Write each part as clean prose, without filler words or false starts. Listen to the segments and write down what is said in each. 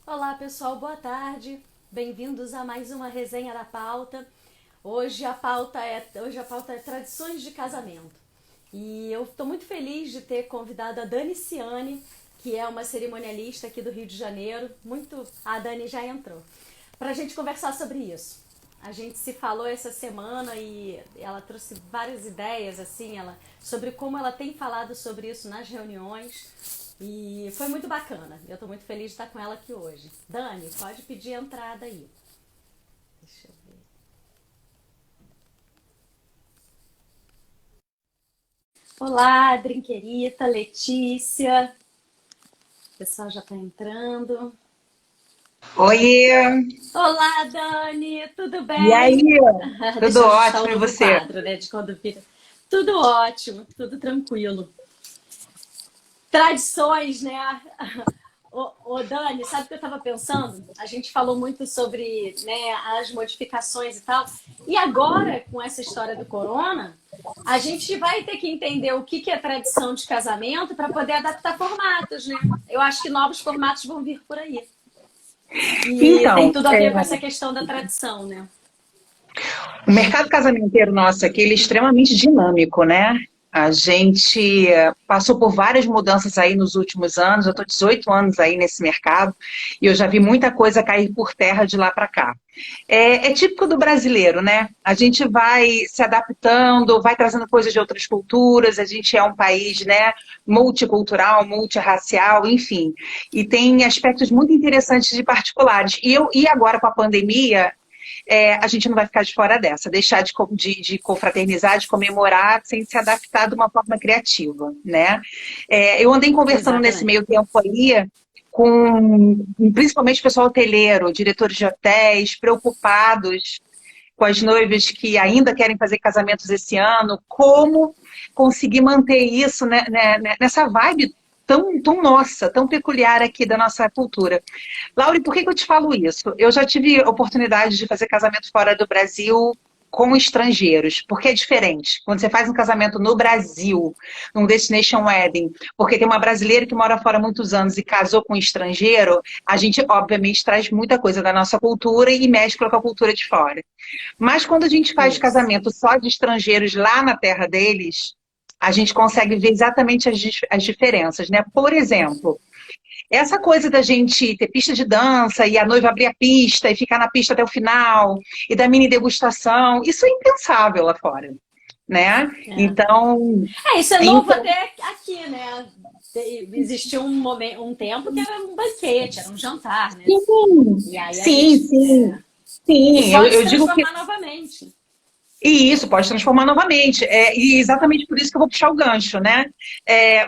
Olá pessoal, boa tarde. Bem-vindos a mais uma resenha da pauta. Hoje a pauta é tradições de casamento. E eu estou muito feliz de ter convidado a Dani Ciani, que é uma cerimonialista aqui do Rio de Janeiro. A Dani já entrou. Para a gente conversar sobre isso. A gente se falou essa semana e ela trouxe várias ideias sobre como ela tem falado sobre isso nas reuniões. E foi muito bacana. Eu estou muito feliz de estar com ela aqui hoje. Dani, pode pedir a entrada aí. Deixa eu ver. Olá, Drinquerita, Letícia. O pessoal já está entrando. Oiê, Olá, Dani, tudo e aí? bem? Tudo Deixa eu ajustar o ótimo, e novo você? quadro, né? De quando vira. Tudo ótimo, tudo tranquilo. Tradições, né? Ô, Dani, sabe o que eu estava pensando? A gente falou muito sobre, né, as modificações e tal. E agora, com essa história do corona, a gente vai ter que entender o que é tradição de casamento para poder adaptar formatos, né? Eu acho que novos formatos vão vir por aí. E tem Então, tudo a ver com essa questão da tradição, né? o mercado casamenteiro nosso aqui, ele é extremamente dinâmico, né? A gente passou por várias mudanças aí nos últimos anos, eu estou 18 anos aí nesse mercado, e eu já vi muita coisa cair por terra de lá para cá. É típico do brasileiro, né? A gente vai se adaptando, vai trazendo coisas de outras culturas, a gente é um país, né, multicultural, multirracial, enfim, e tem aspectos muito interessantes e particulares. E agora com a pandemia, a gente não vai ficar de fora dessa, deixar de confraternizar, de comemorar, sem se adaptar de uma forma criativa, né? Eu andei conversando nesse Exatamente. meio tempo aí com, principalmente o pessoal hoteleiro, diretores de hotéis, preocupados com as noivas que ainda querem fazer casamentos esse ano, como conseguir manter isso, né, nessa vibe tão nossa, tão peculiar aqui da nossa cultura. Laura, por que eu te falo isso? Eu já tive oportunidade de fazer casamento fora do Brasil com estrangeiros, porque é diferente. Quando você faz um casamento no Brasil, num destination wedding, porque tem uma brasileira que mora fora há muitos anos e casou com um estrangeiro, a gente, obviamente, traz muita coisa da nossa cultura e mescla com a cultura de fora. Mas quando a gente faz Isso. casamento só de estrangeiros lá na terra deles, a gente consegue ver exatamente as diferenças, né? Por exemplo, essa coisa da gente ter pista de dança e a noiva abrir a pista e ficar na pista até o final, e da mini degustação, isso é impensável lá fora, né? É. Então, Isso é novo então até aqui, né? Existiu um tempo que era um banquete, era um jantar, né? sim, E aí a sim, gente. sim, E sim, pode se eu digo que transformar novamente. e isso pode transformar novamente. E exatamente por isso que eu vou puxar o gancho, né?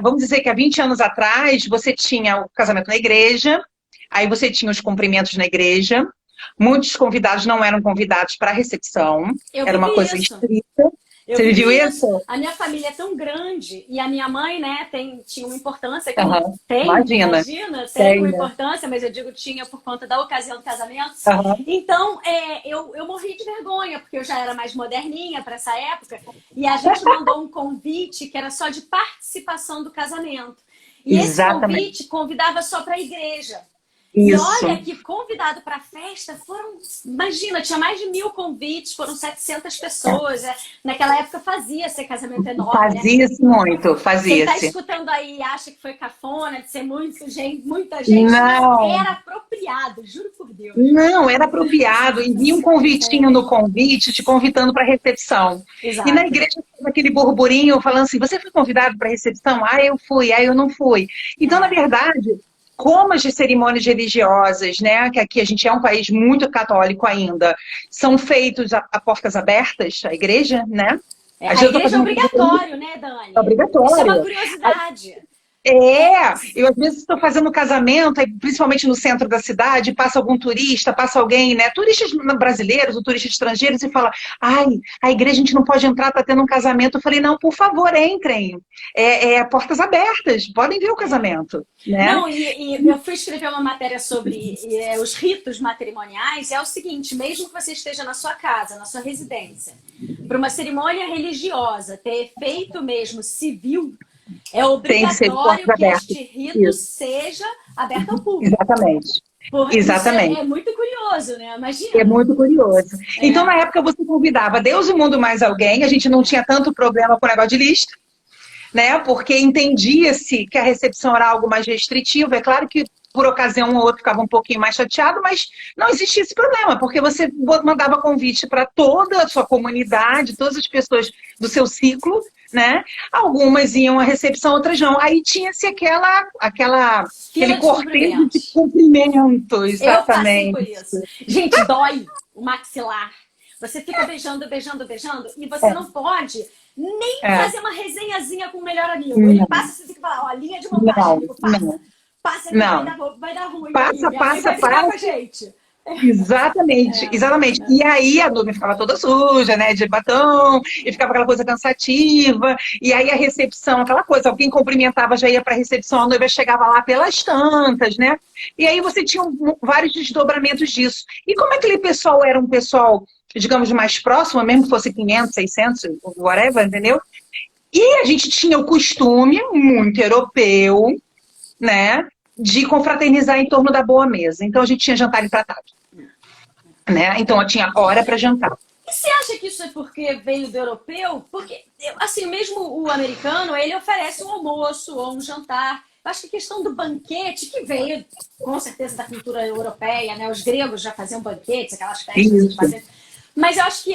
Vamos dizer que há 20 anos atrás você tinha o casamento na igreja, aí você tinha os cumprimentos na igreja, muitos convidados não eram convidados para a recepção, Eu era uma vivi coisa isso. estrita. Eu Você viu vivi isso. isso? A minha família é tão grande e a minha mãe, né, tinha uma importância que Aham. tem, Imagina. imagina, tem uma Tem, né? importância, mas eu digo tinha por conta da ocasião do casamento. Aham. Então, eu morri de vergonha, porque eu já era mais moderninha para essa época, e a gente mandou um convite que era só de participação do casamento. E esse Exatamente. convite convidava só para a igreja. E olha Isso. que convidado para a festa imagina, tinha mais de 1.000 convites, foram 700 pessoas. Naquela época fazia-se casamento enorme, né? Fazia-se muito, Quem está fazia-se. escutando aí e acha que foi cafona, de ser muita gente, não, Não. era apropriado, juro por Deus. Não, era apropriado. Envia um convitinho no convite, te convidando para a recepção. E na Exato. igreja, aquele burburinho falando assim: você foi convidado para a recepção? Ah, eu fui, ah, eu não fui. Então, na É. verdade, como as cerimônias religiosas, né, que aqui a gente é um país muito católico ainda, são feitos a portas abertas, a igreja, né? A A gente está igreja é fazendo uma coisa obrigatório, né, Dani? Isso é uma obrigatória. curiosidade. É, Eu às vezes estou fazendo um casamento, aí, principalmente no centro da cidade, passa algum turista, passa alguém, né? Turistas brasileiros ou turistas estrangeiros e fala: ai, a igreja a gente não pode entrar, está tendo um casamento. Eu falei: não, por favor, entrem. Portas abertas, podem ver o é. casamento, né? Não, e eu fui escrever uma matéria sobre os ritos matrimoniais. É o seguinte: mesmo que você esteja na sua casa, na sua residência, para uma cerimônia religiosa ter efeito mesmo civil, é Tem que ser de portas obrigatório que abertas. este rito Isso, seja aberto ao público. exatamente. Isso Exatamente. é muito curioso, né? É Imagina. muito curioso. Então, É. na época, você convidava Deus, o mundo, mais alguém. A gente não tinha tanto problema com o negócio de lista, né? Porque entendia-se que a recepção era algo mais restritivo. É claro que por ocasião um ou outro ficava um pouquinho mais chateado, mas não existia esse problema, porque você mandava convite para toda a sua comunidade, todas as pessoas do seu ciclo, né? Algumas iam à recepção, outras não. Aí tinha-se aquele Fila de cortejo de cumprimentos. cumprimento, Eu passei por exatamente. isso. Gente, dói o maxilar. Você fica beijando, beijando, beijando e você não pode nem É, fazer uma resenhazinha com o melhor amigo. Ele não, passa, você fica lá, ó, linha de montagem, não, amigo, passa. não, Passa que não. vai dar ruim aí. Passa, Minha mãe passa, vai brigar com a passa. gente. Exatamente, exatamente. E aí a nuvem ficava toda suja, né, de batom, e ficava aquela coisa cansativa, e aí a recepção, aquela coisa, alguém cumprimentava, já ia para a recepção, a noiva chegava lá pelas tantas, né? E aí você tinha vários desdobramentos disso. E como aquele pessoal era um pessoal, digamos, mais próximo, mesmo que fosse 500, 600, whatever, entendeu? E a gente tinha o costume muito europeu, né, de confraternizar em torno da boa mesa. Então a gente tinha jantar empratado, né? Então eu tinha hora para jantar. E você acha que isso é porque veio do europeu? Porque, assim, mesmo o americano, ele oferece um almoço ou um jantar. Eu acho que a questão do banquete, que veio com certeza da cultura europeia, né? Os gregos já faziam banquetes, aquelas festas eles Isso. faziam. Mas eu acho que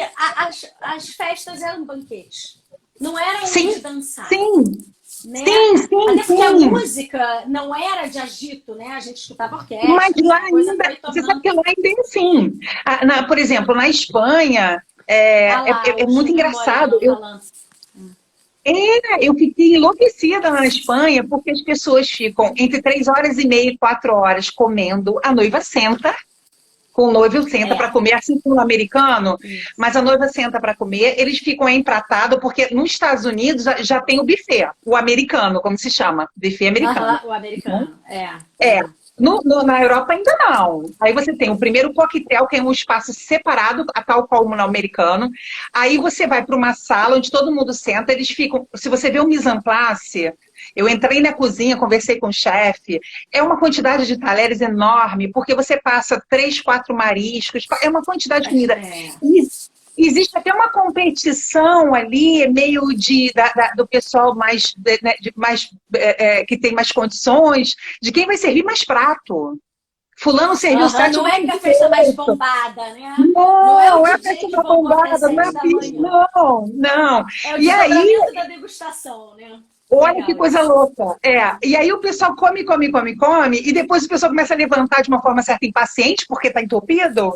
as festas eram banquetes. Não eram Sim, de dançar, sim, né? sim, sim, Até porque a sim. música não era de agito, né? A gente escutava Mas orquestra, lá a coisa ainda, foi você sabe tornando... que lá ainda é assim. Por exemplo, na Espanha, Ah lá, é o muito Júnior engraçado. Moreno falando. Eu fiquei enlouquecida na Espanha porque as pessoas ficam entre 3 horas e meia e 4 horas comendo. A noiva senta, com o noivo senta para É, comer, assim como o americano, isso. mas a noiva senta para comer, eles ficam empratado, porque nos Estados Unidos já tem o buffet, o americano, como se chama, buffet americano. Aham, o americano. É, É, é. na Europa ainda não. Aí você tem o primeiro coquetel, que é um espaço separado, a tal qual no americano. Aí você vai para uma sala onde todo mundo senta, eles ficam. Se você vê o mise en place, eu entrei na cozinha, conversei com o chefe, é uma quantidade de talheres enorme, porque você passa 3, 4 mariscos, é uma quantidade de comida. É. E existe até uma competição ali, meio do pessoal mais, né, que tem mais condições, de quem vai servir mais prato. Fulano serviu Aham, 7, eu não vou é que a servir festa mais 8. bombada, né? Não é o Não, é a DJ festa que da bombou até bombada, não é 7 a da pista, manhã. não, não. É o E aí, desdobramento da degustação, né? olha que Legal coisa isso. louca. E aí o pessoal come, come, come, come, e depois o pessoal começa a levantar de uma forma certa impaciente, porque está entupido.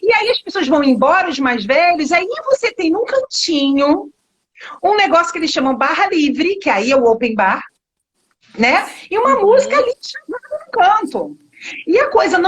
E aí as pessoas vão embora, os mais velhos, aí você tem num cantinho um negócio que eles chamam barra livre, que aí é o open bar, né? E uma música Uhum. ali no canto. E a coisa É.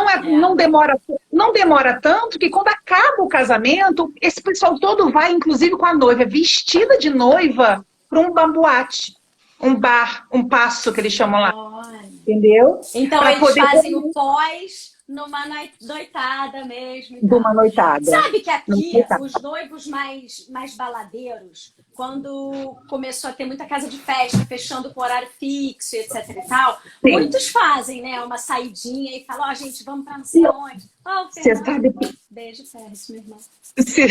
não demora tanto que quando acaba o casamento, esse pessoal todo vai, inclusive com a noiva, vestida de noiva, para um bamboate, um bar, um passo que eles chamam lá, Olha. entendeu? Então Para eles poder fazem o pós numa noitada mesmo e de uma tal. noitada. Sabe que Uma aqui noitada. os noivos mais baladeiros, quando começou a ter muita casa de festa, fechando com horário fixo, etc e tal, Sim. muitos fazem, né, uma saidinha e falam, ó, gente, vamos pra não sei aonde. Ó, o Você Fernando. sabe que. Beijo, Pérez, meu irmão. Se-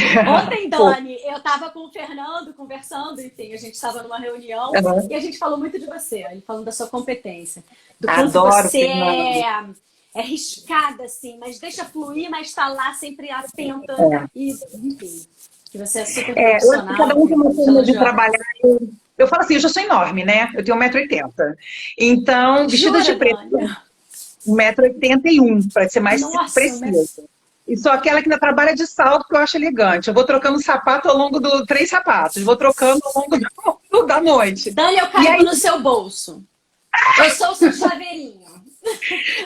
Ontem, Pô, Dani, eu tava com o Fernando conversando, enfim, a gente estava numa reunião aham. e a gente falou muito de você, ele falando da sua competência, do quanto Adoro, você Fernando. é arriscada, assim, mas deixa fluir, mas está lá sempre atenta É. e, enfim, que você é super Eu acho que cada profissional, um que tem uma te forma de elogiou. trabalhar. Eu falo assim, eu já sou enorme, né? Eu tenho 1,80 m. Então, vestida de Jura, preto, Dani? 1,81 m, para ser mais Nossa, mas... preciso. E sou aquela que ainda trabalha de salto, que eu acho elegante. Eu vou trocando sapato ao longo do... 3 sapatos. Vou trocando ao longo da noite. Dani, eu E caibo aí, no seu bolso. Eu sou o seu chaveirinho.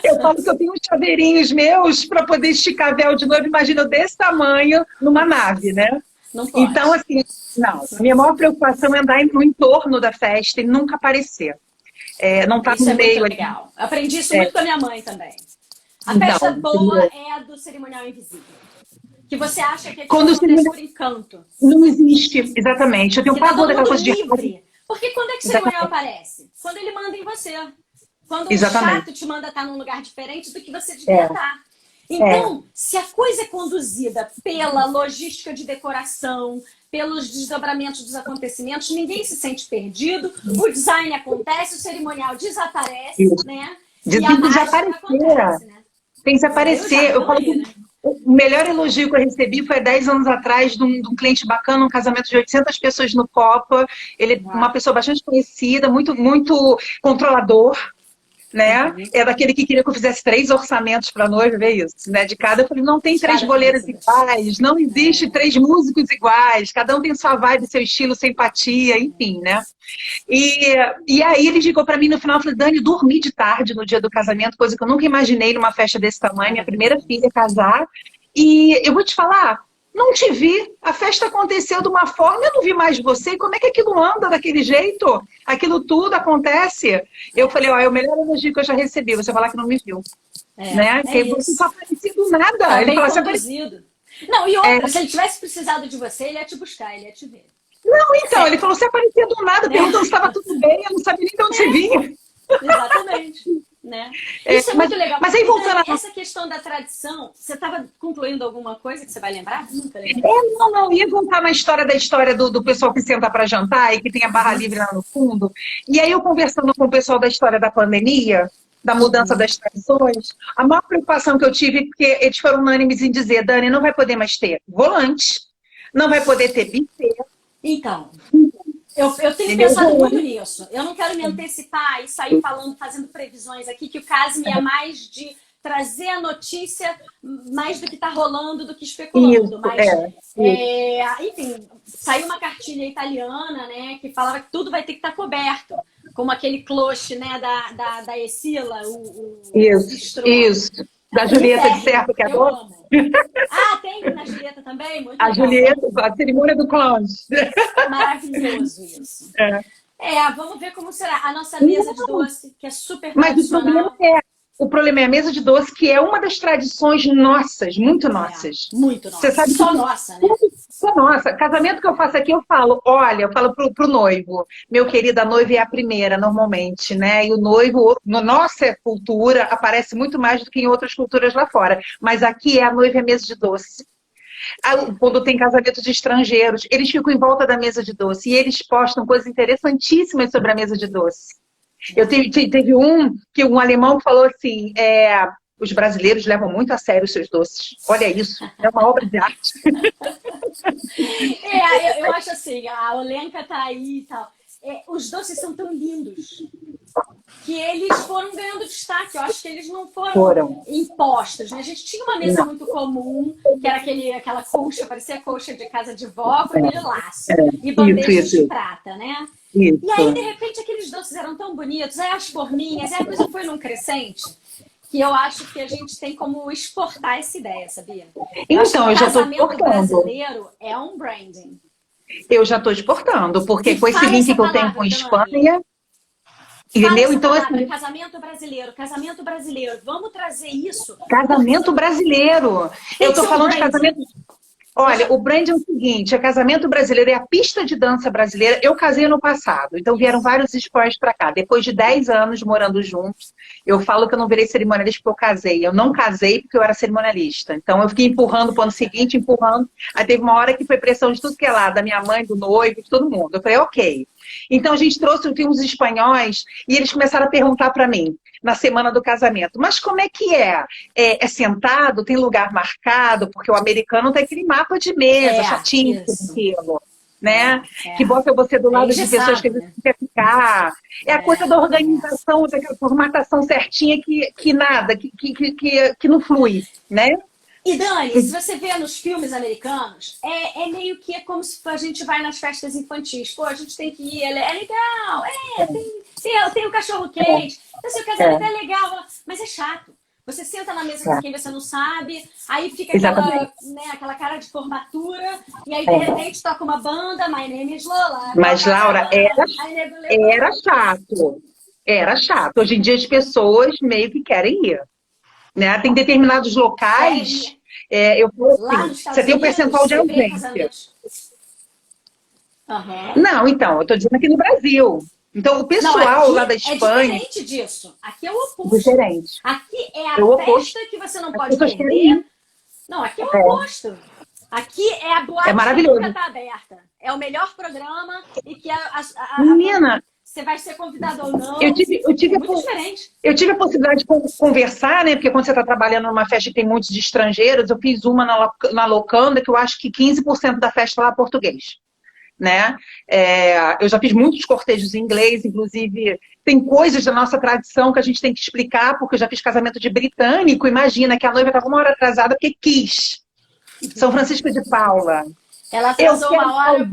eu falo que eu tenho uns chaveirinhos meus para poder esticar véu de noiva. Imagina eu desse tamanho numa nave, né? Não Então, pode. assim, não. A minha maior preocupação é andar no entorno da festa e nunca aparecer. Não tá Isso no é muito meio ali. legal. Eu aprendi isso É, muito com a minha mãe também. A festa não, boa é a do cerimonial invisível. Que você acha que aquilo quando você acontece por encanto. não existe, exatamente. Eu tenho Que tá pavor todo daquela mundo coisa de rádio. livre. Porque quando é que o cerimonial Exatamente. aparece? Quando ele manda em você. Quando um Exatamente. chato te manda estar num lugar diferente do que você devia estar. É. Então, se a coisa é conduzida pela logística de decoração, pelos desdobramentos dos acontecimentos, ninguém se sente perdido, o design acontece, o cerimonial desaparece, Isso. né? Tem E a que mágica desaparecer. acontece, né? Tem que Eu já desaparecer. Eu tô falo aí, que né? o melhor elogio que eu recebi foi há 10 anos atrás de um cliente bacana, um casamento de 800 pessoas no Copa. Ele é uma Uau. pessoa bastante conhecida, muito, muito controlador, né? Uhum. É daquele que queria que eu fizesse 3 orçamentos para a noiva, é isso, né? De cada. Eu falei, não tem De 3 cada boleiros fornecedor. iguais, não existe 3 músicos iguais, cada um tem sua vibe, seu estilo, sua empatia, enfim, né? E aí ele ligou para mim no final e falou, Dani, dormi de tarde no dia do casamento, coisa que eu nunca imaginei numa festa desse tamanho, minha primeira Maravilhoso. filha casar. E eu vou te falar, não te vi, a festa aconteceu de uma forma, eu não vi mais você, como é que aquilo anda daquele jeito? Aquilo tudo acontece? Eu falei, ó, é o melhor elogio que eu já recebi, você falar que não me viu, né? É Que você isso. tá parecido nada. Tá Ele bem falou, você apareceu. conduzido. Não, e outra, se ele tivesse precisado de você, ele ia te buscar, ele ia te ver. Não, então, ele Certo, falou, você aparecia do nada, né? perguntando se estava tudo bem, eu não sabia nem de onde você vinha. Exatamente. Né? Isso é Mas, muito legal. mas aí E Dani, voltando a essa questão da tradição, você estava concluindo alguma coisa que você vai lembrar? Nunca lembrei. não, ia contar na história do pessoal que senta para jantar e que tem a barra livre lá no fundo. E aí eu conversando com o pessoal da história da pandemia, da mudança das tradições, a maior preocupação que eu tive, porque eles foram unânimes em dizer, Dani, não vai poder mais ter volante, não vai poder ter buffet. Então, eu tenho Entendeu? pensado muito nisso. Eu não quero me antecipar e sair falando, fazendo previsões aqui, que o caso me é mais de trazer a notícia mais do que está rolando, do que especulando. Isso, Mas, isso. enfim, saiu uma cartilha italiana, né, que falava que tudo vai ter que estar coberto. Como aquele cloche, né, da Escila, o bistrô. Isso. Da Julieta de Serpa, que é Eu boa. amo. Ah, tem na Julieta também? Muito A legal. Julieta, a cerimônia do clown. Maravilhoso isso. Vamos ver como será a nossa mesa de doce, que é super Mas tradicional. o problema é a mesa de doce, que é uma das tradições nossas, muito nossas. Muito nossa. Você sabe Só que nossa, né? só nossa. Casamento que eu faço aqui, eu falo, olha, eu falo pro noivo, meu querido, a noiva é a primeira, normalmente, né? E o noivo, na nossa cultura, aparece muito mais do que em outras culturas lá fora. Mas aqui a noiva é mesa de doce. Quando tem casamento de estrangeiros, eles ficam em volta da mesa de doce e eles postam coisas interessantíssimas sobre a mesa de doce. Teve um alemão que falou assim, os brasileiros levam muito a sério os seus doces. Olha isso, é uma obra de arte. Eu acho assim, a Olenka tá aí e tal. Os doces são tão lindos que eles foram ganhando destaque. Eu acho que eles não foram impostos, né? A gente tinha uma mesa muito comum, que era aquela colcha, parecia colcha de casa de vó, com aquele laço. E bandejas de prata, né? Isso. E aí, de repente, aqueles doces eram tão bonitos, aí as forminhas, aí a coisa foi num crescente, que eu acho que a gente tem como exportar essa ideia, sabia? Então, eu já estou exportando. O casamento brasileiro é um branding. Eu já estou exportando, porque com esse link que eu tenho com Espanha... Entendeu? Então, assim, casamento brasileiro. Vamos trazer isso. Casamento brasileiro. Eu estou falando de casamento... Olha, o brand é o seguinte, é casamento brasileiro, é a pista de dança brasileira. Eu casei ano passado, então vieram vários espanhóis para cá. Depois de 10 anos morando juntos, eu falo que eu não virei cerimonialista porque eu casei. Eu não casei porque eu era cerimonialista. Então eu fiquei empurrando para o ano seguinte, empurrando. Aí teve uma hora que foi pressão de tudo que é lá, da minha mãe, do noivo, de todo mundo. Eu falei, ok. Então a gente trouxe uns espanhóis e eles começaram a perguntar para mim, na semana do casamento, mas como é que é? É sentado? Tem lugar marcado? Porque o americano tem aquele mapa de mesa, chatinho, aquilo, né? Que bota você do lado de pessoas que a gente não quer ficar. É a coisa da organização, daquela formatação certinha que nada, que não flui, né? E Dani, se você vê nos filmes americanos, meio que é como se a gente vai nas festas infantis. Pô, a gente tem que ir, é legal, tem o cachorro quente, o casamento é legal, mas é chato. Você senta na mesa com quem você não sabe, aí fica aquela cara de formatura, e aí de repente toca uma banda, My Name is Lola. Mas, Laura, era chato. Era chato. Hoje em dia as pessoas meio que querem ir. Né? Tem determinados locais, eu falo assim, você tem um percentual de ausência. Não, então, eu estou dizendo aqui no Brasil. Então, o Não, pessoal aqui lá da é Espanha, diferente disso. Aqui é o oposto. diferente. Aqui é É o a oposto. festa que você não As pode pessoas querem perder. ir. Não, aqui é o É, oposto. Aqui é a é boate que nunca maravilhoso. está aberta. É o melhor programa e que Menina, você vai ser convidado ou eu não. tive, eu É tive, a muito po- diferente. eu tive a possibilidade de conversar, né? Porque quando você está trabalhando numa festa que tem muitos de estrangeiros, eu fiz uma na Locanda, que eu acho que 15% da festa lá é português. Né? Eu já fiz muitos cortejos em inglês, inclusive tem coisas da nossa tradição que a gente tem que explicar, porque eu já fiz casamento de britânico, imagina que a noiva estava uma hora atrasada porque quis. São Francisco de Paula. Ela Eu atrasou quero uma hora causar,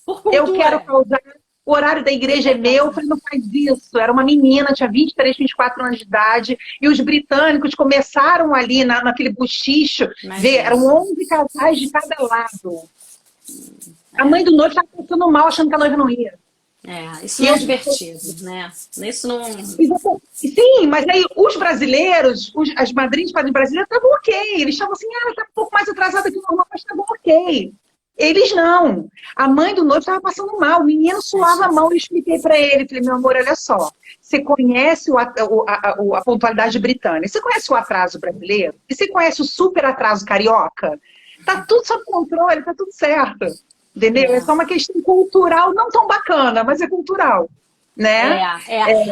por eu quero cultura. causar. O horário da Você igreja é quer meu, eu causar. falei, não faz isso. Era uma menina, tinha 23, 24 anos de idade, e os britânicos começaram ali naquele bochicho, Imagina. eram 11 casais de cada lado. A É. mãe do noivo estava passando mal, achando que a noiva não ia. Isso E não é eu, divertido, né? Isso não. sim, mas aí os brasileiros, as madrinhas padrinhos brasileiros estavam ok. Eles estavam assim, está um pouco mais atrasada que o normal, mas estavam ok. Eles não. A mãe do noivo estava passando mal, o menino É suava a chato. mão, eu expliquei para ele, falei, meu amor, olha só, você conhece a pontualidade britânica, você conhece o atraso brasileiro? E você conhece o super atraso carioca? Tá tudo sob controle, tá tudo certo. Entendeu? É só uma questão cultural, não tão bacana, mas é cultural, né?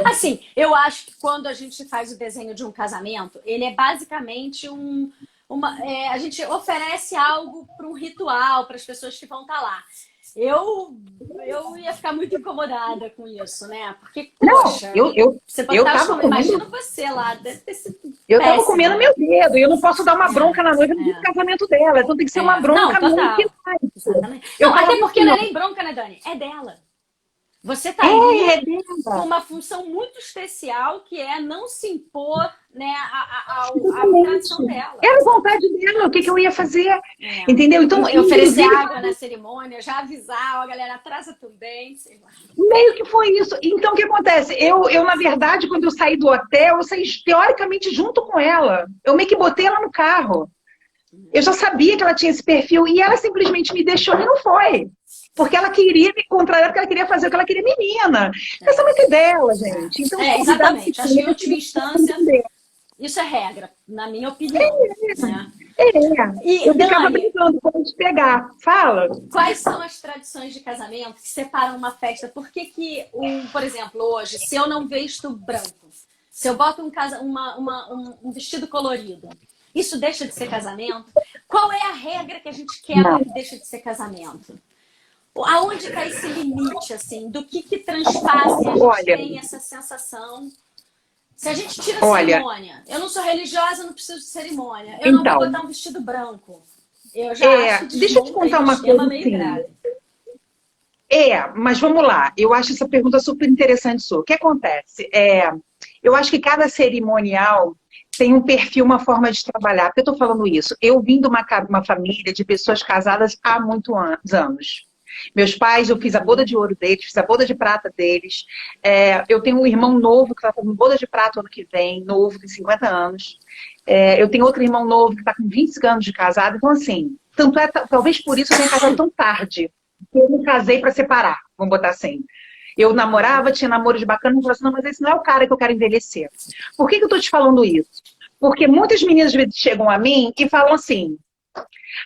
Assim, eu acho que quando a gente faz o desenho de um casamento, ele é basicamente a gente oferece algo para um ritual, para as pessoas que vão estar lá. Eu ia ficar muito incomodada com isso, né? Porque, Não, poxa, você eu botar tava imagina comendo, você lá, deve ter sido eu tava péssimo, comendo né? meu dedo, e eu não posso dar uma bronca na noiva no dia do casamento dela, então tem que ser uma Não, bronca minha que total. vai. Exatamente. Eu Não, até falava porque assim, não é ó, nem bronca, né, Dani? É dela. Você tá ali é com dela, uma função muito especial que é não se impor, né, à exatamente. tradição dela. Era vontade dela, o que que eu ia fazer, É. entendeu? Então, E oferecer inclusive, água na cerimônia, já avisar, ó, a galera atrasa também, sei lá. meio que foi isso. Então, o que acontece? Na verdade, quando eu saí do hotel, eu saí teoricamente junto com ela. Eu meio que botei ela no carro. Eu já sabia que ela tinha esse perfil e ela simplesmente me deixou e não foi. Porque ela queria me contrariar, porque ela queria fazer o que ela queria, menina. Pensamento é dela, gente. Então, os convidados que Exatamente. Acho que em última conhecem, instância, isso é regra, na minha opinião. Né? eu E, ficava Dani, brincando para te pegar. Fala. quais são as tradições de casamento que separam uma festa? Por que por exemplo, hoje, se eu não visto branco, se eu boto um vestido colorido, isso deixa de ser casamento? Qual é a regra que a gente quebra Não. que deixa de ser casamento? Aonde está esse limite, assim, do que transpasse a gente Olha, tem essa sensação? Se a gente tira a olha, cerimônia, eu não sou religiosa, não preciso de cerimônia, eu não vou então, botar um vestido branco. Eu já acho que deixa eu te desmonta aí contar um uma esquema coisa meio assim. grave. Mas vamos lá. Eu acho essa pergunta super interessante sua. O que acontece? Eu acho que cada cerimonial tem um perfil, uma forma de trabalhar. Por que eu estou falando isso? Eu vim de uma família de pessoas casadas há muitos anos. Meus pais, eu fiz a boda de ouro deles, fiz a boda de prata deles. Eu tenho um irmão novo que está fazendo boda de prata ano que vem, novo, tem 50 anos. Eu tenho outro irmão novo que está com 25 anos de casado. Então, assim, talvez por isso eu tenha casado tão tarde. Eu me casei para separar, vamos botar assim. Eu namorava, tinha namoros bacanas, eu falei assim, não, mas esse não é o cara que eu quero envelhecer. Por que eu estou te falando isso? Porque muitas meninas às vezes chegam a mim e falam assim,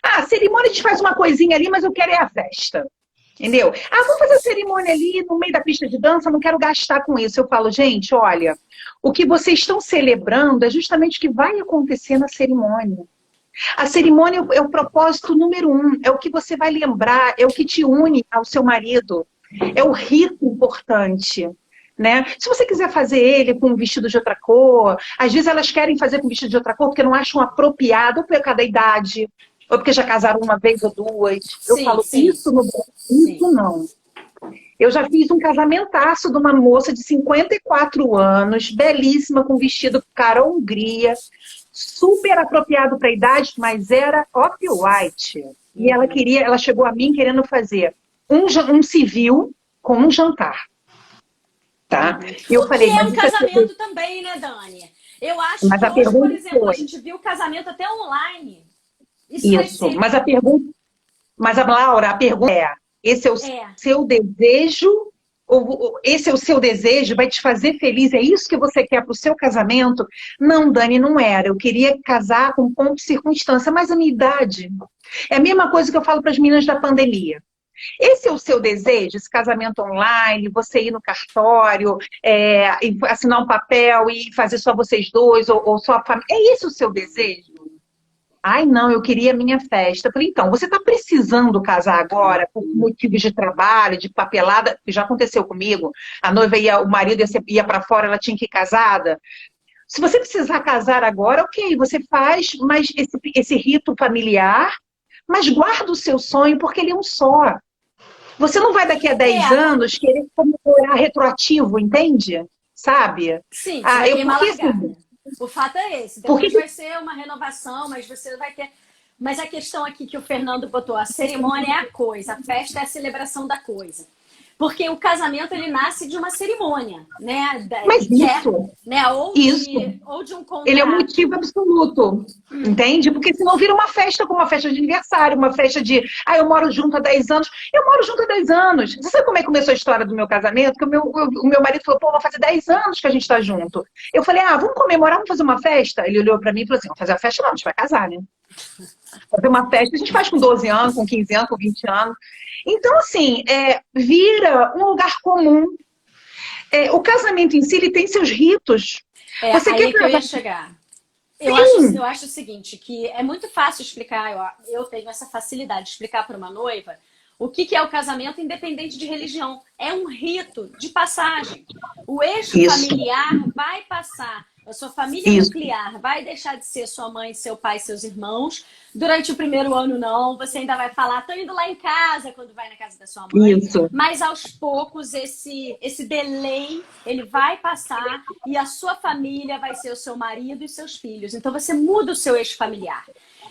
a cerimônia a gente faz uma coisinha ali, mas eu quero é a festa. Entendeu? Vamos fazer a cerimônia ali no meio da pista de dança, não quero gastar com isso. Eu falo, gente, olha, o que vocês estão celebrando é justamente o que vai acontecer na cerimônia. A cerimônia é o propósito número 1, é o que você vai lembrar, é o que te une ao seu marido, é o rito importante. Né? Se você quiser fazer ele com um vestido de outra cor, às vezes elas querem fazer com um vestido de outra cor porque não acham apropriado, ou por causa da idade, ou porque já casaram uma vez ou duas. Eu falo, isso no Brasil, isso não. Eu já fiz um casamentaço de uma moça de 54 anos, belíssima, com vestido cara Hungria, super apropriado para a idade, mas era off-white. E ela chegou a mim querendo fazer um civil com um jantar. Tá? E eu falei, que é um casamento também, né, Dani? Eu acho mas que a hoje, por pergunta exemplo, foi... a gente viu casamento até online. Isso, mas a pergunta... Mas, Laura, a pergunta esse é o seu desejo esse é o seu desejo, vai te fazer feliz, é isso que você quer para o seu casamento? Não, Dani, não era. Eu queria casar com ponto de circunstância, mas a minha idade. É a mesma coisa que eu falo para as meninas da pandemia. Esse é o seu desejo, esse casamento online, você ir no cartório, e assinar um papel e fazer só vocês dois, ou só a família. É esse o seu desejo? Ai, não, eu queria a minha festa. Eu falei, então, você está precisando casar agora por motivos de trabalho, de papelada, que já aconteceu comigo. A noiva ia, o marido ia para fora, ela tinha que ir casada. Se você precisar casar agora, ok, você faz mas esse rito familiar, mas guarda o seu sonho, porque ele é um só. Você não vai daqui a 10 anos querer comemorar retroativo, entende? Sabe? Sim, você vai queimar porque, largada. assim, O fato é esse. Depois vai ser uma renovação, mas você vai ter... Mas a questão aqui que o Fernando botou, a cerimônia é a coisa, a festa é a celebração da coisa. Porque o casamento, ele nasce de uma cerimônia, né? Mas isso, né? Ou de um contrato. Ele é um motivo absoluto, entende? Porque senão vira uma festa, como uma festa de aniversário, uma festa de, eu moro junto há 10 anos. Eu moro junto há 10 anos. Você sabe como é que começou a história do meu casamento? Que o meu marido falou, vai fazer 10 anos que a gente tá junto. Eu falei, vamos comemorar, vamos fazer uma festa? Ele olhou pra mim e falou assim, vamos fazer a festa não, a gente vai casar, né? Fazer uma festa, a gente faz com 12 anos, com 15 anos, com 20 anos. Então, assim, vira um lugar comum. O casamento em si, ele tem seus ritos. Você aí quer que eu ia chegar. Eu acho o seguinte, que é muito fácil explicar, eu tenho essa facilidade de explicar para uma noiva o que é o casamento independente de religião. É um rito de passagem. O eixo familiar vai passar. A sua família nuclear vai deixar de ser sua mãe, seu pai, seus irmãos. Durante o primeiro ano, não. Você ainda vai falar, tô indo lá em casa, quando vai na casa da sua mãe. Mas, aos poucos, esse delay, ele vai passar e a sua família vai ser o seu marido e seus filhos. Então, você muda o seu eixo familiar.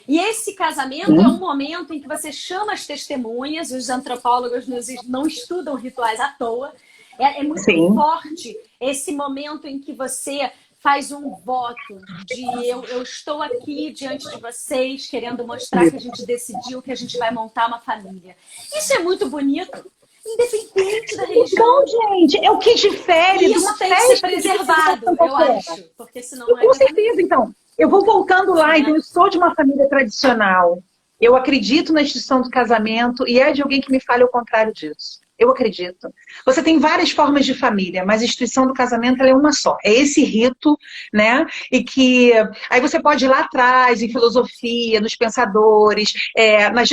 E esse casamento é um momento em que você chama as testemunhas, os antropólogos não estudam rituais à toa. É muito forte esse momento em que você faz um voto de eu estou aqui diante de vocês, querendo mostrar que a gente decidiu que a gente vai montar uma família. Isso é muito bonito, independente da religião. Então, gente, é o que difere de uma festa. Isso tem que ser preservado, eu acho. Porque senão não é. Com certeza, então. Eu vou voltando lá, então eu sou de uma família tradicional. Eu acredito na instituição do casamento e é de alguém que me fale o contrário disso. Eu acredito. Você tem várias formas de família, mas a instituição do casamento ela é uma só. É esse rito, né? E que aí você pode ir lá atrás, em filosofia, nos pensadores,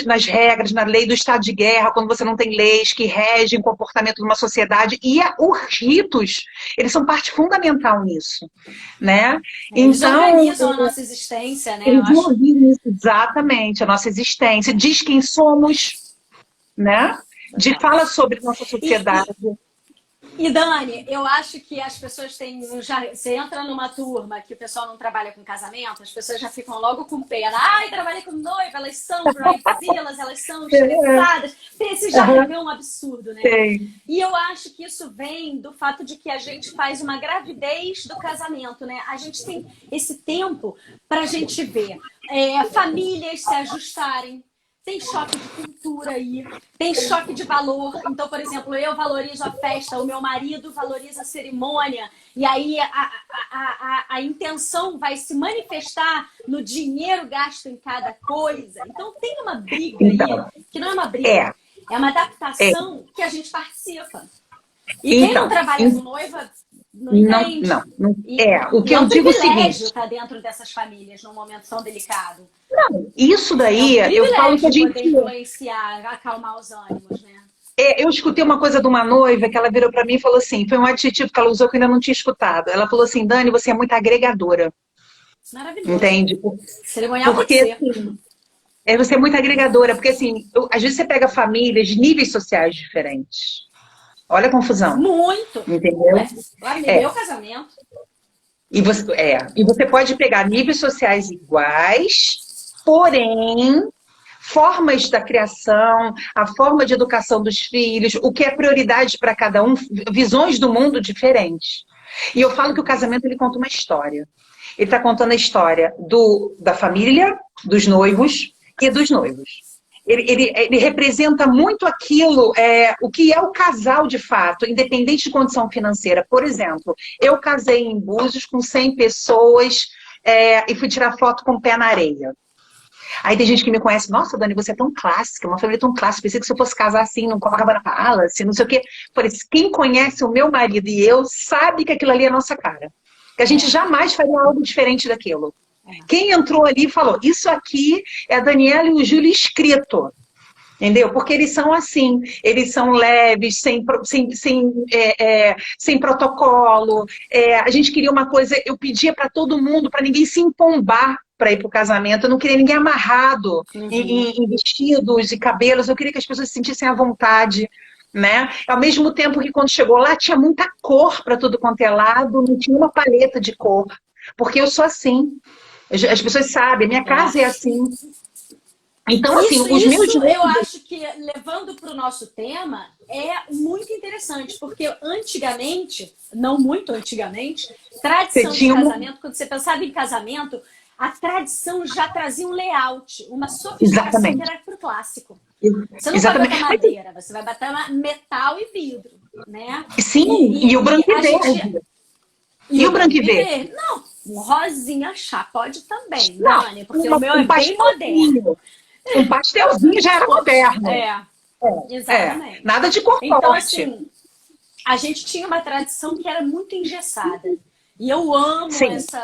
nas regras, na lei do estado de guerra, quando você não tem leis que regem o comportamento de uma sociedade. E os ritos, eles são parte fundamental nisso, né? Eles organizam a nossa existência, né? Eles organizam exatamente a nossa existência. Diz quem somos, né? Fala sobre nossa sociedade. E Dani, eu acho que as pessoas têm... Você entra numa turma que o pessoal não trabalha com casamento, as pessoas já ficam logo com pena. Trabalhei com noiva, elas são bridezillas, elas são estressadas. Esse jargão é um absurdo, né? E eu acho que isso vem do fato de que a gente faz uma gravidez do casamento, né? A gente tem esse tempo pra gente ver famílias se ajustarem. Tem choque de cultura aí, tem choque de valor. Então, por exemplo, eu valorizo a festa, o meu marido valoriza a cerimônia, e aí a intenção vai se manifestar no dinheiro gasto em cada coisa. Então, tem uma briga aí, que não é uma briga, é uma adaptação que a gente participa. E quem não trabalha com noiva não entende. Não. O que eu digo é o seguinte... estar dentro dessas famílias num momento tão delicado. Não, isso daí, eu falo que a gente... poder influenciar, acalmar os ânimos, né? Eu escutei uma coisa de uma noiva que ela virou pra mim e falou assim, foi um adjetivo que ela usou que eu ainda não tinha escutado. Ela falou assim, Dani, você é muito agregadora. Maravilhoso. Entende? Cerimonial porque assim, você é muito agregadora, porque assim, às vezes você pega famílias de níveis sociais diferentes. Olha a confusão. Muito. Entendeu? Meu casamento. E você pode pegar níveis sociais iguais, porém, formas da criação, a forma de educação dos filhos, o que é prioridade para cada um, visões do mundo diferentes. E eu falo que o casamento ele conta uma história. Ele está contando a história da família, dos noivos e dos noivos. ele representa muito aquilo, o que é o casal de fato, independente de condição financeira. Por exemplo, eu casei em Búzios com 100 pessoas e fui tirar foto com o pé na areia. Aí tem gente que me conhece, nossa, Dani, você é tão clássica, uma família tão clássica, pensei que se eu fosse casar assim, num Copacabana Palace, não sei o quê. Falei, quem conhece o meu marido e eu sabe que aquilo ali é a nossa cara. Que a gente jamais faria algo diferente daquilo. Quem entrou ali e falou, isso aqui é a Daniela e o Júlio escrito. Entendeu? Porque eles são assim, eles são leves, sem protocolo. A gente queria uma coisa, eu pedia para todo mundo, para ninguém se empombar para ir para o casamento. Eu não queria ninguém amarrado em vestidos e cabelos, eu queria que as pessoas se sentissem à vontade. Né? Ao mesmo tempo que quando chegou lá tinha muita cor para tudo quanto é lado, não tinha uma paleta de cor. Porque eu sou assim. As pessoas sabem, minha casa é assim. Então, assim, os meus... Eu acho que, levando para o nosso tema, é muito interessante, porque antigamente, não muito antigamente, tradição de casamento, quando você pensava em casamento, a tradição já trazia um layout, uma sofisticação que era para o clássico. Você não vai botar madeira, você vai botar metal e vidro, né? Sim, e o branco e verde. E o branco e verde? Não, um rosinha chá pode também, Dani, porque o meu é bem moderno. Um pastelzinho já era moderno. Exatamente. Nada de cor então, forte. Assim, a gente tinha uma tradição que era muito engessada. E eu amo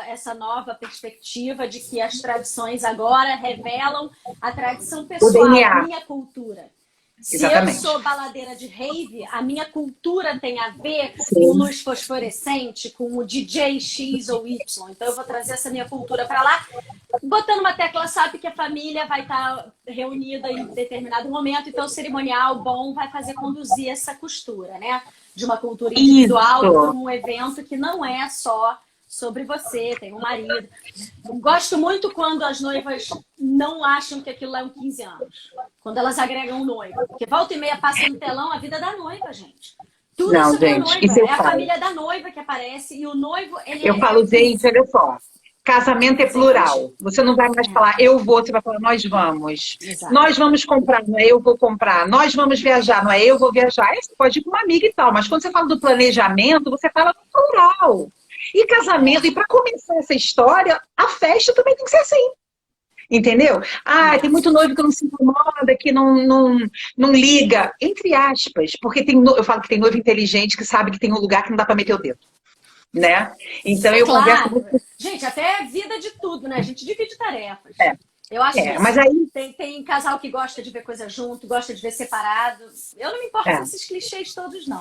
essa nova perspectiva de que as tradições agora revelam a tradição pessoal, a minha cultura. Exatamente. Se eu sou baladeira de rave, a minha cultura tem a ver com luz fosforescente, com o DJ X ou Y. Então eu vou trazer essa minha cultura para lá, botando uma tecla, sabe que a família vai estar reunida em determinado momento, então o cerimonial bom vai conduzir essa costura, né? De uma cultura individual para um evento que não é só sobre você, tem um marido. Gosto muito quando as noivas não acham que aquilo é um 15 anos. Quando elas agregam um noivo. Porque volta e meia passa no telão a vida da noiva, gente. Tudo não, sobre gente, a noiva. É a família da noiva que aparece e o noivo... Eu falo, gente, olha só. Casamento é plural. Você não vai mais falar eu vou, você vai falar nós vamos. Exato. Nós vamos comprar, não é eu vou comprar. Nós vamos viajar, não é eu vou viajar. Aí você pode ir com uma amiga e tal, mas quando você fala do planejamento, você fala no plural. E casamento, e para começar essa história, a festa também tem que ser assim. Entendeu? Ah, tem muito noivo que não se incomoda, que não liga. Entre aspas, porque eu falo que tem noivo inteligente que sabe que tem um lugar que não dá para meter o dedo. Né? Então eu converso muito... Gente, até vida de tudo, né? A gente divide tarefas. Eu acho que mas aí... tem casal que gosta de ver coisa junto, gosta de ver separado. Eu não me importo com esses clichês todos, não.